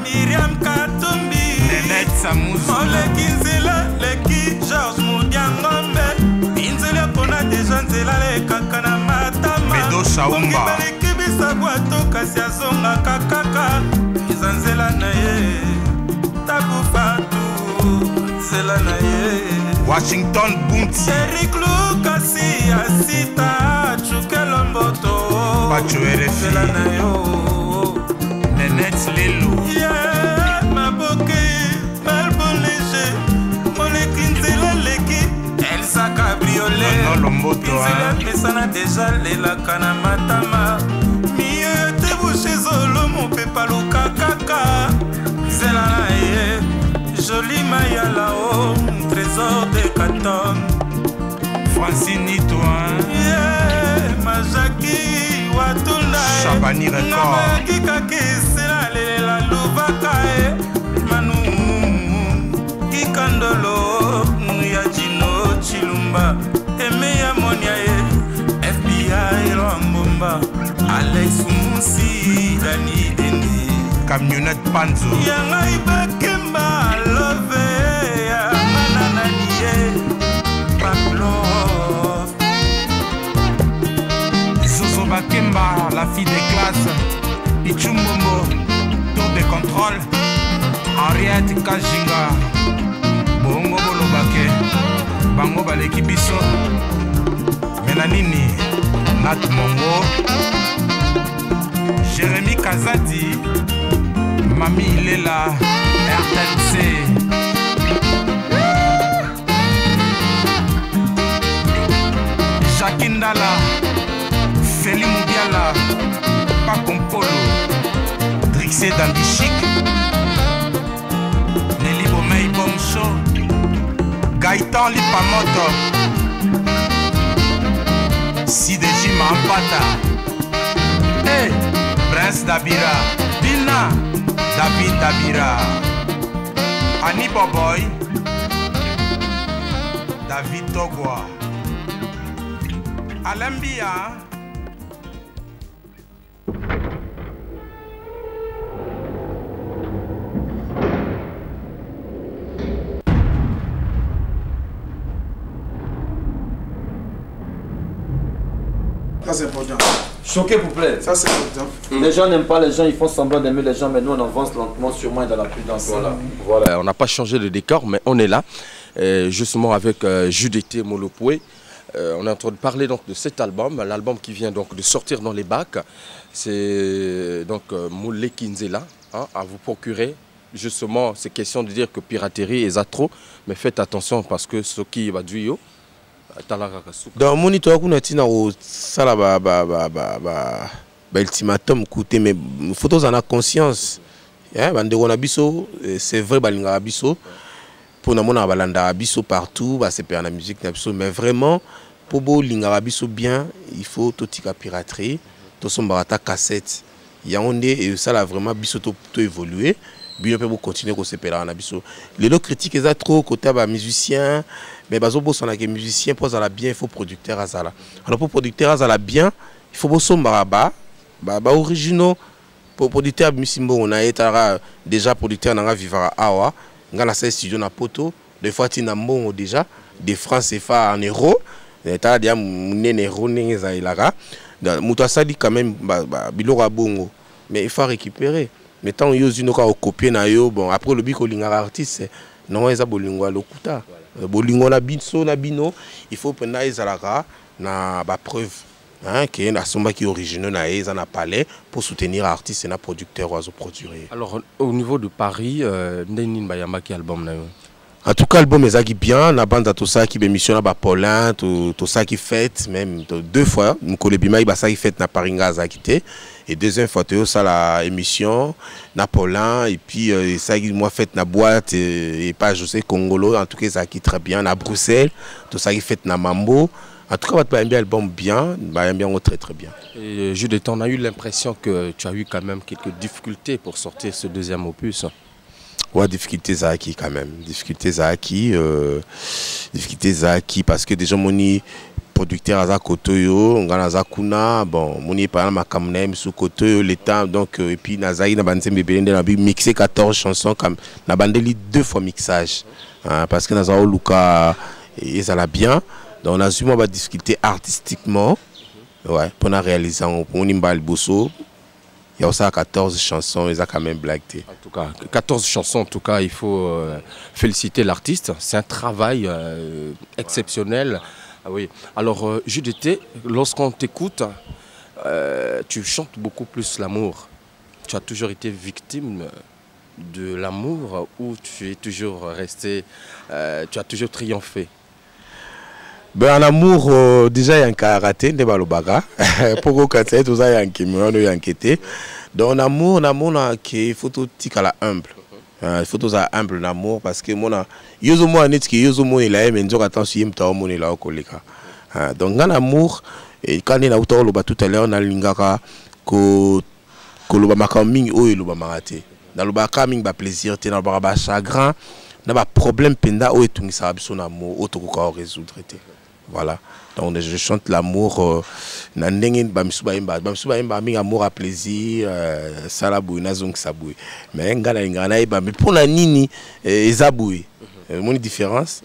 Speaker 6: Miriam Katumbi
Speaker 5: Nenette Samouzi
Speaker 6: Oleki nzela leki Georges Mudiangombe Inzela pona deja nzela lekaka na matama
Speaker 5: Bedo Shaumba
Speaker 6: baleki bisa bwato kasi azonga kakaka iza nzela na ye tabufatu nzela na ye
Speaker 5: Washington Bunti
Speaker 6: Eric Lukasi asita chukelo mboto
Speaker 5: Pacho RFI
Speaker 6: nzela na yo
Speaker 5: Nenette Lelo
Speaker 6: maboke Melbourne léger moleki nzela leki Elsa Cabriolet nzela pesana deja lelaka na matama miyo yote bushe zolo mopepa luka kaka nzela na ye joli mayala o trésor de Caton
Speaker 5: Francine Nitoin
Speaker 6: majaki watunda
Speaker 5: Chabani Record
Speaker 6: kikakisela lelela luvaka manu kikandolo ya jino chilumba eme ya monia FBI Rambomba Alex Musi Dani Deni
Speaker 5: Camionnette Panzo
Speaker 6: Yangai Bakemba Love Manananie Baklov
Speaker 5: Zozo Bakemba La fille des classes Pichumbombo Tour de contrôle Henriette Kajinga Bongo Bolobake Bango Baleki Biso Melanini Nat Mongo Jérémy Kazadi Mami Lela RTLC Jacques Ndala Feli Moubiala Pacompolo Drixé Dandichik Nelly Bomei Gaëtan Lipamoto Sideji Mampata Hey, Prince Dabira Bina David Dabira Annie Boboy David Togwa Alembia
Speaker 3: Ça c'est important.
Speaker 4: Choqué pour plaire.
Speaker 3: Ça c'est important.
Speaker 4: Les gens n'aiment pas les gens, ils font semblant d'aimer les gens, mais nous on avance lentement, sûrement et dans la prudence. Voilà.
Speaker 1: On n'a pas changé de décor, mais on est là, justement avec Judith Molopoué. On est en train de parler donc de cet album, l'album qui vient donc de sortir dans les bacs. C'est donc Moulé Kinzela, hein, à vous procurer. Justement, c'est question de dire que piraterie est trop, mais faites attention parce que ce qui va du yo.
Speaker 2: Donc mon histoire qu'on a tina au sala ultimatum côté mais photos en a conscience hein bande on a biso c'est vrai balinga biso pour na mona balanda biso partout c'est per la musique na biso mais vraiment pour bo linga biso bien il faut totika piraterie to sombarata cassette yaonde et ça là vraiment biso to évoluer bien peut continuer ko sepela na biso les autres critiques ça trop côté ba musicien mais bazo bo sona que musicien pour ça la bien il faut producteur azala alors pour producteur azala bien il faut bo sombaraba ba originaux pour producteur musimbo on a été déjà producteur na vivara awa ngala sa studio na poto des fois tina mbongo déjà des francs CFA en euros eta dia munene euro neza ilaka muto asali quand même biloko bongo mais il faut récupérer. Mais tant que vous avez copié, bon, après le bico linga artiste, non, ils ont bolingo à l'okuta. Bolingo na binso na bino, il faut prendre les alaka na ba preuve, hein, que na somba qui original na ils en a palais pour soutenir artiste et na producteur oiseau produire.
Speaker 1: Alors au niveau de Paris, n'enin bayamba qui album na yo.
Speaker 2: En tout cas, l'album est bien, la bande à tout ça qui émission à Paulin, tout ça qui fait, même deux fois, Mkolebima, il ça qui fait na Paringa Zakité. Et deuxième fois, ça la émission, na Paulin, et puis ça qui moi fait na boîte, et pas José Congolo, en tout cas ça qui très bien, na Bruxelles, tout ça qui fait na Mambo. En tout cas, votre album bien, très très bien.
Speaker 1: Et Judith, on a eu l'impression que tu as eu quand même quelques difficultés pour sortir ce deuxième opus.
Speaker 2: Ouais, difficultés à qui quand même. Difficultés à qui parce que déjà mon producteur à Kotoyo, on a Zakuna, bon, mon par ma camnem sous Kotoyo l'état donc et puis Nazaï na bande mixé 14 chansons comme na bande deux fois mixage. Parce que Nazao Luka et ça l'a bien. Donc on a sûrement des difficultés artistiquement. Ouais, pour la réaliser on imbal bosso. Il y a aussi 14 chansons, ils ont quand même blagué.
Speaker 1: En tout cas, 14 chansons, en tout cas, il faut féliciter l'artiste. C'est un travail exceptionnel. Ah oui. Alors, Judith, lorsqu'on t'écoute, tu chantes beaucoup plus l'amour. Tu as toujours été victime de l'amour ou tu es toujours resté, tu as toujours triomphé?
Speaker 2: Ben en amour déjà il y a un karaté de balobaga pour que tout ça il y a un camion il y a enquêté donc en amour il faut tout tika la humble il faut tout ça humble l'amour parce que mon yozo mo net qui yozo mo il a mais nzoka attention yim ta mo il a koleka donc en amour et quand il a auto loba tout à l'heure na lingaka ko loba makaming o loba maraté na loba kaming ba plaisir te na ba chagrin na ba problème penda o etungisa biso na mo otokoka résoudre te. Voilà, donc je chante l'amour, amour à plaisir, salaboué, nazong saboué. Mais pour la nini, ezaboué. Mon différence,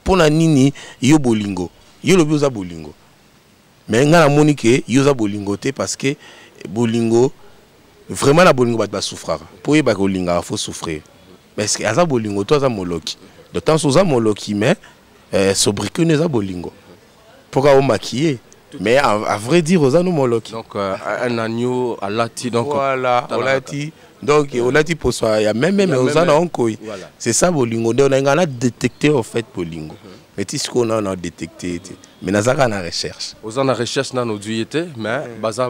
Speaker 2: pour la nini, yo bolingo, yo le bioza bolingo. Mais ngana monique, yo bolingo te parce que bolingo, vraiment la bolingo va souffrir. Pour y bolinga, faut souffrir. Mais est-ce que aza bolingo, toi aza moloki. D'autant que aza moloki, mais sobriqueux n'est pas bolingo. Pourquoi on maquiller? Mais à vrai dire, aux anos moloki.
Speaker 1: Donc un agneau à lati donc.
Speaker 2: Voilà, on l'a dit. Donc on l'a dit pour ça. Il y a même aux anos en koi. C'est ça bolingo. On a détecté en fait bolingo. mais tu sais qu'on a détecté mais nous avons la recherche
Speaker 1: aux en recherche dans nos duyeté mais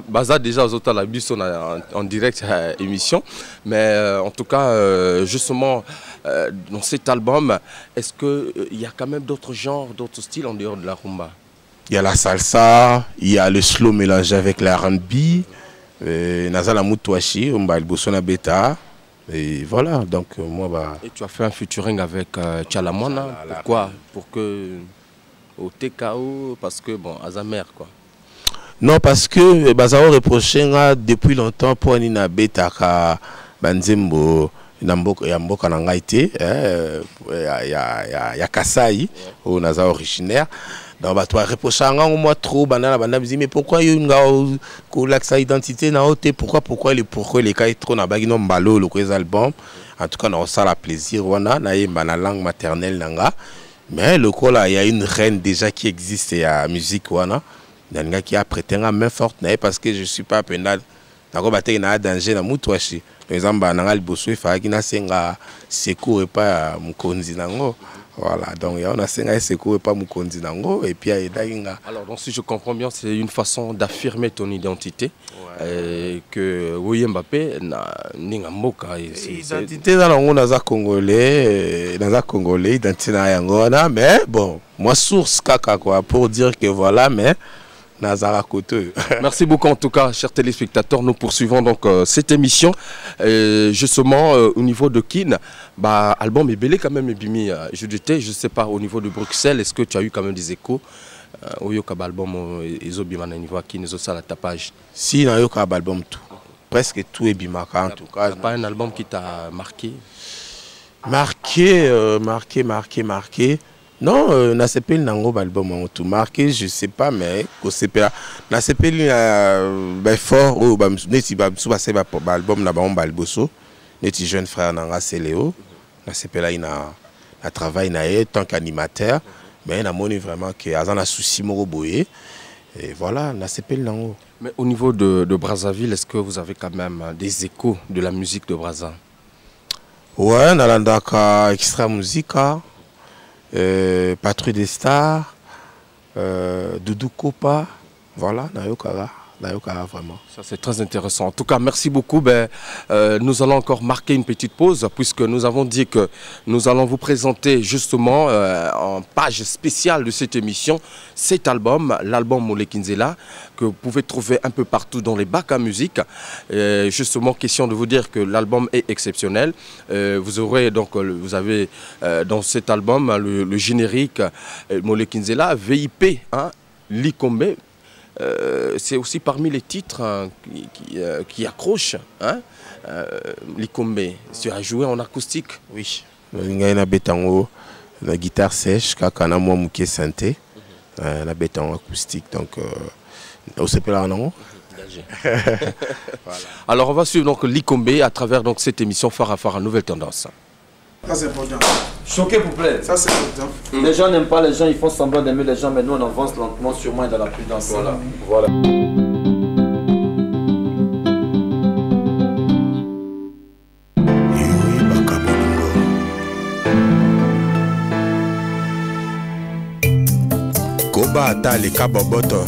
Speaker 1: baza déjà aux autres la bus en direct émission mais en tout cas justement dans cet album est-ce que il y a quand même d'autres genres, d'autres styles en dehors de la rumba?
Speaker 2: Il y a la salsa, il y a le slow mélangé avec la R&B, Nazala Moutouachi, Mbal Bosona Beta. Et voilà, donc moi... Bah...
Speaker 1: Et tu as fait un featuring avec Tchalamwana, pourquoi? Pour que... Au TKO, parce que, bon, Azamer, quoi.
Speaker 2: Non, parce que Bazao reproché depuis longtemps pour Nina Beta, Banzembo, Yamboka Nangaïté, il y a Kasaï, au Naza originaire. Donc, bah, toi, reprocher moi trop, mais pourquoi il y a une identité, pourquoi les cas trop na bagino mbalo le album. En tout cas, on a la plaisir, on a la langue maternelle nanga. Mais le coup là, il y a une reine déjà qui existe et à musique wana. Nanga qui a prêté la main forte parce que je suis pas pénal. Nako baté na danger na mutwashi. Par exemple, nanga liboso fa ki na senga secours pas mukonzi nango. Voilà, donc on a senga secours pas mukonzi nango et puis
Speaker 1: alors donc si je comprends bien, c'est une façon d'affirmer ton identité que Willy Mbappé na ninga mboka
Speaker 2: identité dans on a congolais, identité na yangona mais bon, moi source kaka quoi pour dire que voilà mais
Speaker 1: merci beaucoup en tout cas, chers téléspectateurs. Nous poursuivons donc cette émission. Justement, au niveau de Kin, bah, album est belé quand même, Bimi. Je sais pas, au niveau de Bruxelles, est-ce que tu as eu quand même des échos au Yoka album, ils ont bien niveau à Kin, ils ont ça la tapage.
Speaker 2: Si, dans Yoka album, tout. Presque tout est bimaka en tout cas.
Speaker 1: Pas un album qui t'a marqué?
Speaker 2: Marqué. Non, na sepel nango album en tout marqué, je sais pas mais ko sepela na sepel ben fort ou ba neti ba sou passer ba album na ba on balboso neti jeune frère nanga Céléo na sepela ina na travail na tant qu'animateur mais na moni vraiment que azana souci moko boye et voilà na sepel nango.
Speaker 1: Mais au niveau de Brazzaville, est-ce que vous avez quand même des échos de la musique de Brazza?
Speaker 2: Ouais, na landaka extra musica. Patrouille des stars, Doudou Kopa, voilà, Nayokara vraiment.
Speaker 1: Ça c'est très intéressant. En tout cas, merci beaucoup. Nous allons encore marquer une petite pause puisque nous avons dit que nous allons vous présenter justement en page spéciale de cette émission cet album, l'album Molekinzela, que vous pouvez trouver un peu partout dans les bacs à musique. Justement, question de vous dire que l'album est exceptionnel. Vous aurez donc, vous avez dans cet album le générique Molekinzela, VIP, hein, Likombe. C'est aussi parmi les titres qui accrochent. Hein? Likombe, tu as joué en acoustique?
Speaker 2: Oui. Na betango, la guitare sèche, kakana moi mouké santé, na betango acoustique. Donc, on s'appelle un nom.
Speaker 1: Voilà. Alors, on va suivre donc Likombe à travers donc cette émission Phare à Phare, Nouvelle Tendance.
Speaker 3: Ça c'est important.
Speaker 4: Choqué pour plaire.
Speaker 3: Ça c'est important.
Speaker 4: Les gens n'aiment pas les gens, ils font semblant d'aimer les gens, mais nous on avance lentement, sûrement dans la prudence. Voilà.
Speaker 6: Koba ata leka boboto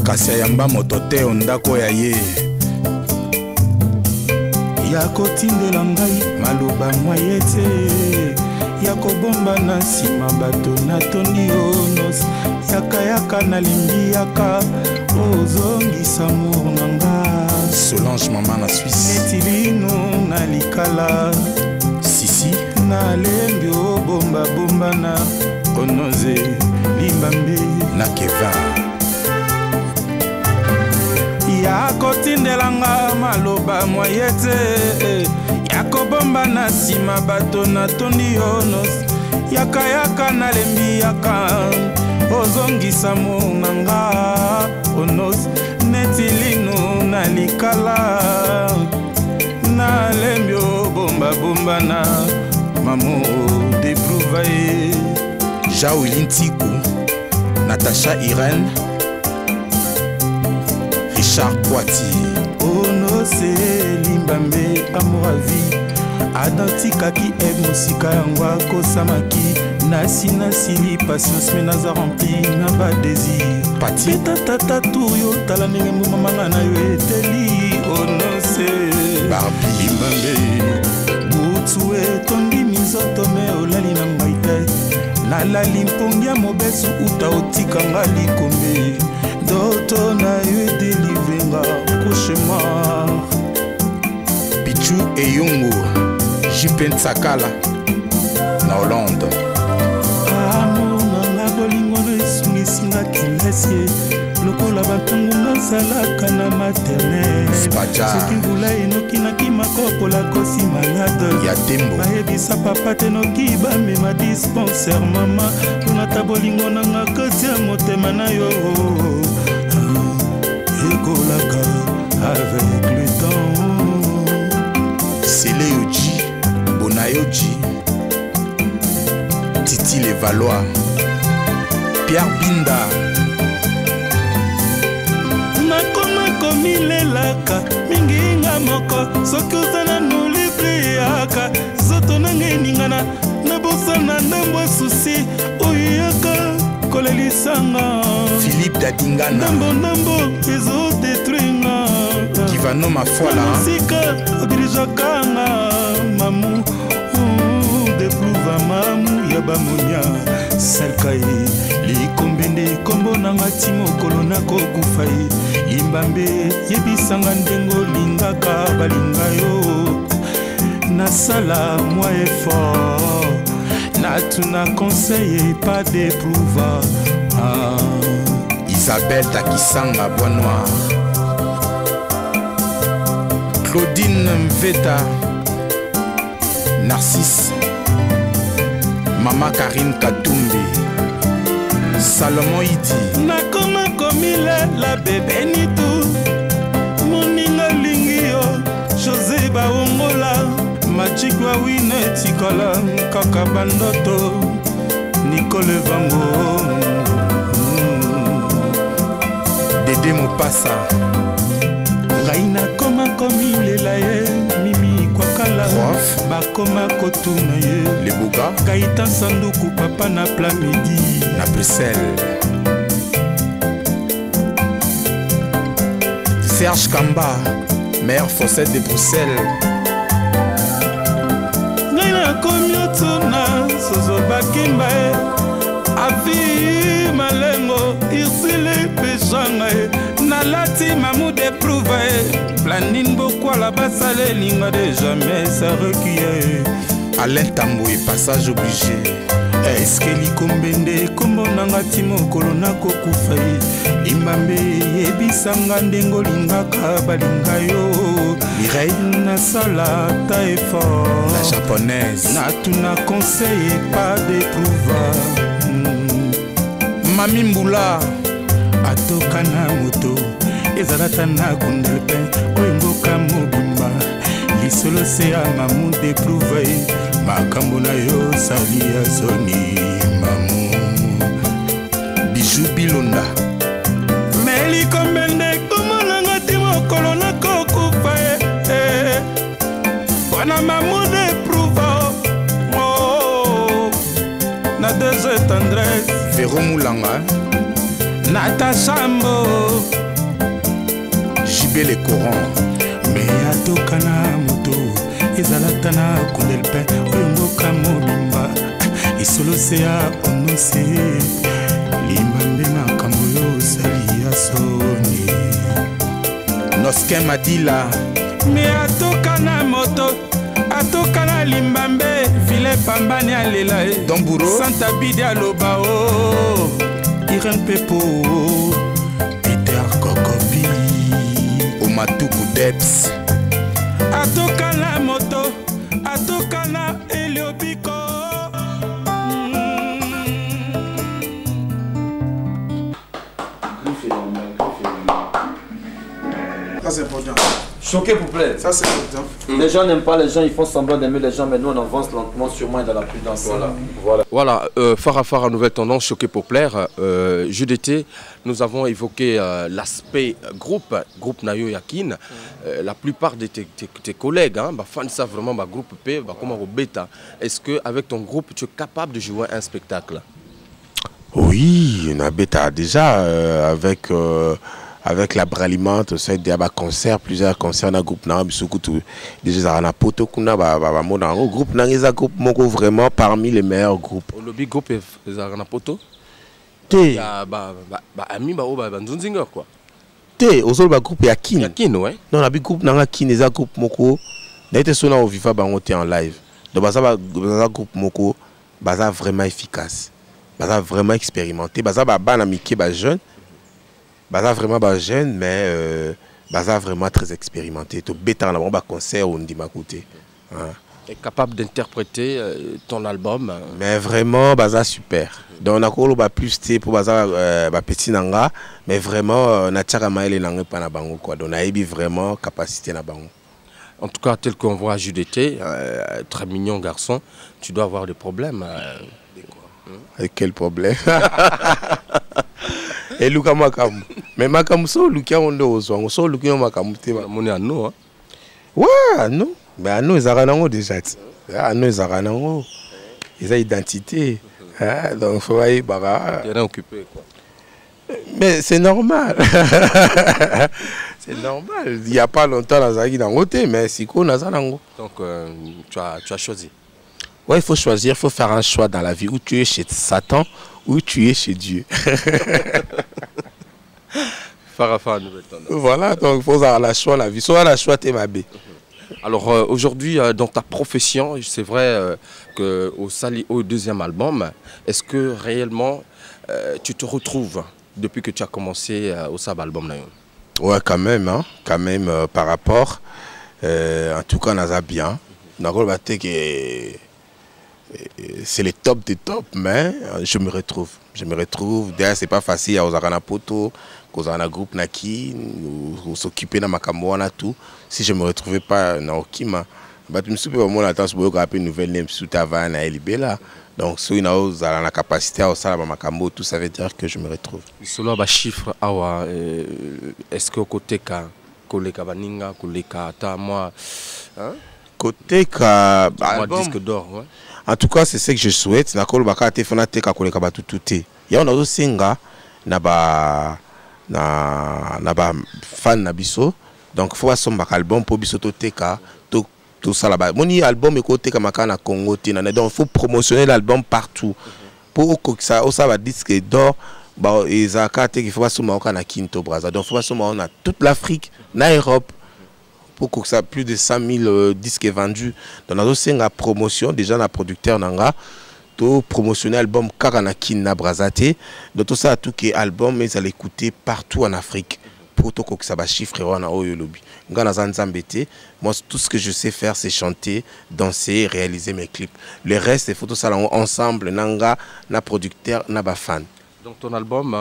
Speaker 6: kasi ayamba moto te ondako ya ye ya kotindela ngai maloba mwaye te ya kobomba na nsima bato natondi onos yakayaka nalingi yaka ozongisa mour na nga Solange mama na Suisse neti lino na likala sisi nalembi obombabomba na onoze limbambe na Kevin ya kotindelanga maloba mwaye te ya kobomba na nsima bato natondi onos yakayaka nalembi yaka ozongisa mo na nga onos neti lino na likala nalembi obombabomba na mamo deprouva ye Jaouli Ntiku Natacha Irène Richard Poiti Onose Limbambe Amour à vie Adantikaki Ed Mosika Yango Kosamaki Nasi patience mais naza rempli na ba désir.
Speaker 2: Pati
Speaker 6: tata tuyo tala ndenge mamanga na yo eteli onose.
Speaker 2: Barbie
Speaker 6: Imbambe butsu etondi mizoto me olali na ngai te. Nalali mpongia mobesu uta otikanga likombe. Doto na yo edelivenga cauchemar.
Speaker 2: Pichu Eyongo Jipen Sakala na Hollande.
Speaker 6: Amour nanga bolingo no esungisinga kilesie. Lokola batango nazalaka na maternel. Soki mvula enokinaki makopola kosi malade.
Speaker 2: Ya tembo
Speaker 6: bayebisa papa te noki bamema dispensaire mama. Tunata bolingo nanga kati ya motema na yo. Ekolaka avec le temps.
Speaker 2: Sele Yoji Bonayoji Titi Les Valois Pierre Binda.
Speaker 6: Nakoma komilelaka minginga moko soki ozana nulibriaka zoto nange ningana nabosana ndambo susi oyaka kolelisanga
Speaker 2: Philippe Dadingana
Speaker 6: ndambo ezodetruinga
Speaker 2: Kivano Mafola
Speaker 6: sika odirijakanga mamu deprouva mamu ya bamonia salkai likombende kombo nanga ti mokolo nakokufa ye imbambe yebisanga ndenge olingaka balinga yo nasala mwa effort natuna conseil pas d'éprouva
Speaker 2: Isabelle Takisanga Bois Noir Claudine Mveta Narcisse Mama Karine Katumbi Salomon Iti
Speaker 6: nakoma komilela bebe nitu moninga lingi yo José Baongola Machikwa wine tikala kaka bandoto Nicole Vango
Speaker 2: Dede Mopassa
Speaker 6: ngai nakoma komilela ye mimi kwakala bakoma kotuna ye
Speaker 2: Lebuga
Speaker 6: Gaïta Sanduku papa na plat midi
Speaker 2: na Bruxelles. Serge Kamba maire fossette de Bruxelles.
Speaker 6: ngai nakomi otuna sozo bakimba ye avi malengo irsile pejanga ye nalati mamu deprouva ye planine bokwala basalelinga de jamais ça recueille
Speaker 2: Alain Tamboué passage obligé.
Speaker 6: Est-ce que likombende kombo nanga ti mokolo nakokufa ye imbambe yebisanga ndenge olingaka balinga yo
Speaker 2: Mireille
Speaker 6: nasala ta effort
Speaker 2: la japonaise
Speaker 6: natuna conseil pas d'éprouva
Speaker 2: Mami Mboula
Speaker 6: atoka na moto ezalata na kundele mpe oyo mboka mobimba lisolo se ya mamu deprouva ye makambo na yo sali ya soni mamu
Speaker 2: Bijou Bilonda
Speaker 6: me likombende komonanga ti mokolo nakokufa ye wana mamu deprouva na dese tendresse
Speaker 2: Véro Moulanga
Speaker 6: Natacha Mbo
Speaker 2: JB Le Coran
Speaker 6: me atoka na moto ezalata na kundele mpe oyo mboka mobimba lisolo se ya onose limbambe makambo yo osali ya soni
Speaker 2: Nosken Madila
Speaker 6: me atoka na moto atoka na limbambe vile pambani alela ye
Speaker 2: Domburo
Speaker 6: Santa Bidi aloba o Irene Pepo Peter Kokobi
Speaker 2: Omatuku Debs
Speaker 6: atoka na moto atoka na Eliobiko
Speaker 3: Très important.
Speaker 4: Choqué pour plaire.
Speaker 3: Ça, c'est important.
Speaker 4: Les gens n'aiment pas les gens, ils font semblant d'aimer les gens, mais nous on avance lentement, sûrement et dans la prudence.
Speaker 1: Voilà, Farah, nouvelle tendance, choqué pour plaire. Jeu d'été, nous avons évoqué l'aspect groupe Nayo Yakin. La plupart de tes collègues, fans savent vraiment groupe P, comme un bêta. Est-ce qu'avec ton groupe, tu es capable de jouer un spectacle?
Speaker 2: Oui, on a bêta déjà avec la Bralimente, ça il y a des concerts, plusieurs concerts dans le groupe na bisukutu déjà na poto kuna ba groupe na les groupe moko vraiment parmi les meilleurs groupes.
Speaker 1: Le big groupe les na poto.
Speaker 2: Té
Speaker 1: ami ba nzunzinga quoi.
Speaker 2: Té ozol ba groupe Yakin.
Speaker 1: Yakin ouais.
Speaker 2: Non la big groupe na Yakin les groupe moko na été sona au Viva bango té en live. Donc ba groupe moko ba vraiment efficace. Ba vraiment expérimenté, ba bana miki ba jeune. Baza vraiment jeune, mais Baza vraiment très expérimenté. Tout bêta dans un concert on dit ma côté.
Speaker 1: Est capable d'interpréter ton album.
Speaker 2: Mais vraiment Baza super. Donc on a encore plus pour Baza petit nanga, mais vraiment na tchaka maele nanga pas na bango quoi. Donc on a vraiment capacité na bango.
Speaker 1: En tout cas tel qu'on voit à JDT, très mignon garçon, tu dois avoir des problèmes.
Speaker 2: Avec quel problème? Et Luka Makamu. Mais Makamu so Luka on doit so Luka Makamu te ba.
Speaker 1: On est à nous hein.
Speaker 2: Ouais, non. Mais à nous ils ont déjà. À nous ils ont ils ont identité. Donc faut aller bara.
Speaker 1: Terrain occupé quoi.
Speaker 2: Mais c'est normal. C'est normal. Il y a pas longtemps dans Zagi dans côté mais si qu'on a ça nango.
Speaker 1: Donc tu as choisi.
Speaker 2: Ouais, il faut choisir, il faut faire un choix dans la vie où tu es chez Satan ou tu es chez Dieu.
Speaker 1: Farah, nouvelle tendance.
Speaker 2: Voilà, donc il faut avoir le choix la vie. Soit la choix t'es ma bé.
Speaker 1: Alors aujourd'hui, dans ta profession, c'est vrai qu'au deuxième album, est-ce que réellement tu te retrouves depuis que tu as commencé au Sab album?
Speaker 2: Ouais, quand même, hein, par rapport. En tout cas, on a bien. C'est le top des tops, mais je me retrouve. D'ailleurs, c'est pas facile. Aux Arana Poto, aux Arana Groupe Naki, nous s'occuper de ma camoana tout. Si je me retrouvais pas dans Okima, je me suis dit que je suis une nouvelle name sous Tavan à Elibela. Donc, si vous avez la capacité à faire ma camo, tout ça veut dire que je me retrouve.
Speaker 1: Selon les chiffres, est-ce que côté Koleka Baninga, Koleka Tamwa,
Speaker 2: côté
Speaker 1: disque d'or, ouais.
Speaker 2: En tout cas, c'est ce que je souhaite. Nakolo baka te fana te ka koleka batu tuté. Ya on a aussi singa na ba fan na biso. Donc faut son baka album pour biso to teka tout ça là-bas. Moni album e ko teka maka na Congo te na. Donc faut promotionner l'album partout. Pour que ça va disque d'or ba ezaka te qu'il faut pas son maka na Kinto Braza. Donc faut pas son na toute l'Afrique, na Europe. Pour que ça plus de 100 000 disques vendus. Dans la promotion, déjà dans producteur nanga, to promotionner album Karanakin na Brazate. Donc tout ça tout qui est album mais ça l'écouter partout en Afrique. Pour que ça va chiffrer na oyo lobby. Moi tout ce que je sais faire c'est chanter, danser, réaliser mes clips. Le reste les photos ça ensemble nanga na producteur na ba fan.
Speaker 1: Donc ton album,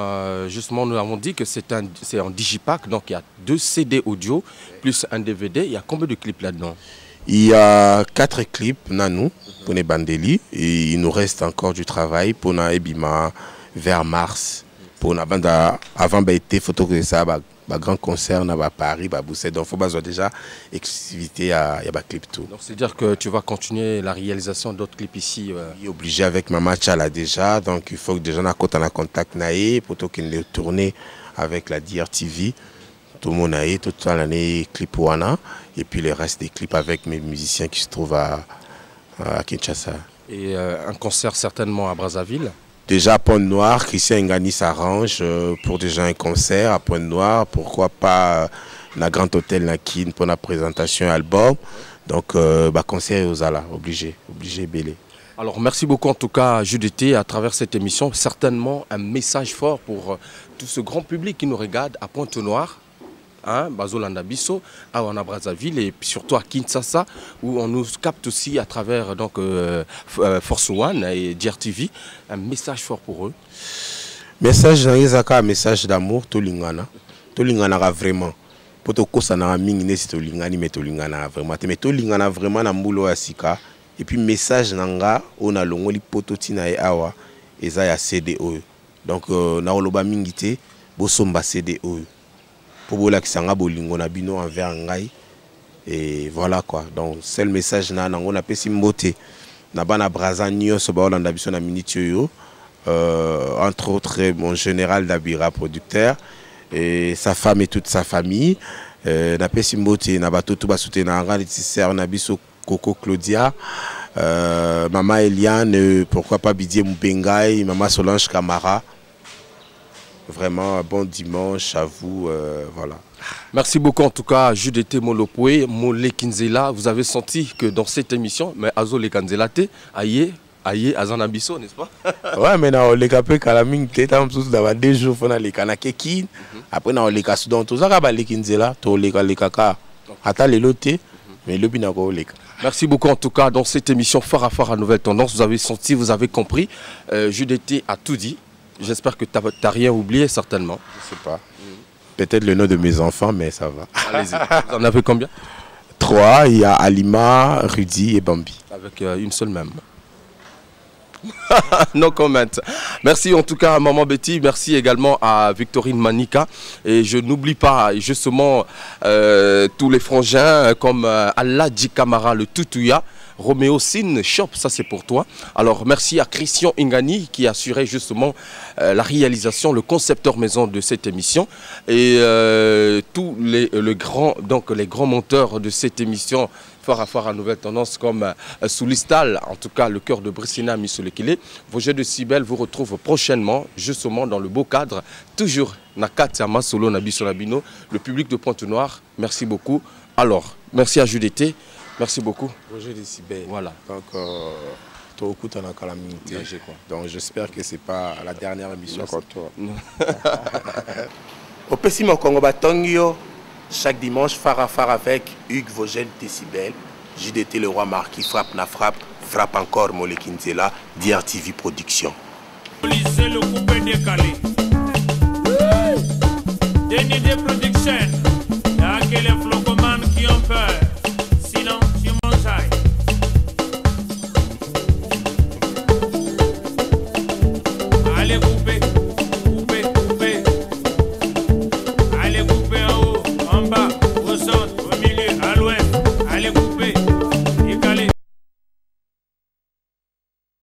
Speaker 1: justement, nous avons dit que c'est en digipack, donc il y a 2 CD audio plus un DVD. Il y a combien de clips là-dedans?
Speaker 2: Il y a 4 clips, Nanou, pour les Bandeli, et il nous reste encore du travail pour na Ebima vers mars. Pour na banda avant été photo que ça, grand concert na Paris, Bousset. Donc faut pas déjà exclusivité à y a clip tout.
Speaker 1: Donc c'est dire que tu vas continuer la réalisation d'autres clips ici.
Speaker 2: Obligé avec Mama Tchala déjà, donc il faut que déjà on a contact naïe pour qu'il ait tourné avec la DRTV. Tout le monde a eu toute l'année clip Wana et puis le reste des clips avec mes musiciens qui se trouvent à Kinshasa.
Speaker 1: Et un concert certainement à Brazzaville.
Speaker 2: Déjà à Pointe-Noire, Christian Ngani s'arrange pour déjà un concert à Pointe-Noire. Pourquoi pas la Grand Hôtel Nakin pour la présentation album. Donc concert aux Ala, obligé belé.
Speaker 1: Alors merci beaucoup en tout cas JDT à travers cette émission. Certainement un message fort pour tout ce grand public qui nous regarde à Pointe-Noire. Bazolanda Bisso, à Brazzaville et puis surtout à Kinshasa où on nous capte aussi à travers donc Force One et DRTV. Un message fort pour eux.
Speaker 2: Message d'amour, Tolingana vraiment. poto kosa na mingi nesi to lingani mais to lingana vraiment te mais to lingana vraiment na mbulo ya sika et puis message nanga ona longoli poto tina e awa eza ya CD oyo donc na oloba mingi te bo somba CD oyo pour bola kisanga bolingo na bino envers ngai et voilà quoi donc c'est le message na nango na pesi mbote na bana braza nyonso ba olanda biso na minute yo entre autres mon général Dabira producteur et sa femme et toute sa famille na pesi mbote na bato tout ba soutenir na sœur na biso Coco Claudia maman Eliane pourquoi pas Bidier Mbengai maman Solange Camara. Vraiment un bon dimanche à vous, voilà.
Speaker 1: Merci beaucoup en tout cas, Judith Molopoué, Molé Kinzela. Vous avez senti que dans cette émission, mais Azo le Kanzelate, aïe, Azanabiso, n'est-ce pas?
Speaker 2: Ouais, mais on les capé Kalaming, t'étais tous d'avoir 2 jours, on a les Kanakekin, après on a les Kasoudan, tout ça, les Kinzela, tout les Kaka, attends les lotés, mais le Binako les.
Speaker 1: Merci beaucoup en tout cas dans cette émission Phare à Nouvelle Tendance. Vous avez senti, vous avez compris. Judith a tout dit. J'espère que tu n'as rien oublié, certainement.
Speaker 2: Je ne sais pas. Peut-être le nom de mes enfants, mais ça va.
Speaker 1: Allez-y. Vous en avez combien?
Speaker 2: 3. Il y a Alima, Rudy et Bambi.
Speaker 1: Avec une seule même. No comment. Merci en tout cas à Maman Betty. Merci également à Victorine Manika. Et je n'oublie pas justement tous les frangins comme Aladji Kamara, le Tutuya. Roméo Sin Shop, ça c'est pour toi. Alors merci à Christian Ingani qui assurait justement la réalisation, le concepteur maison de cette émission. Et tous les grands monteurs de cette émission Phare à Nouvelle Tendance comme Soulistal, en tout cas le cœur de Brissina Missolekile. Vosgé de Cibel vous retrouve prochainement justement dans le beau cadre, toujours Nakati Masolo Nabino, le public de Pointe-Noire. Merci beaucoup. Alors, merci à Judith. Merci beaucoup.
Speaker 2: Roger Décibel.
Speaker 1: Voilà.
Speaker 2: Donc, donc j'espère que ce n'est pas la dernière émission. Au Pessimo Congo Batongio, chaque dimanche, Phare avec Hugues Vogel Décibel. JDT le roi Marquis, frappe na frappe, frappe encore Molekinzela, DRTV Production.
Speaker 5: Lisez le coupé décalé. Denis de Production. Il y a que les flocomanes qui ont peur.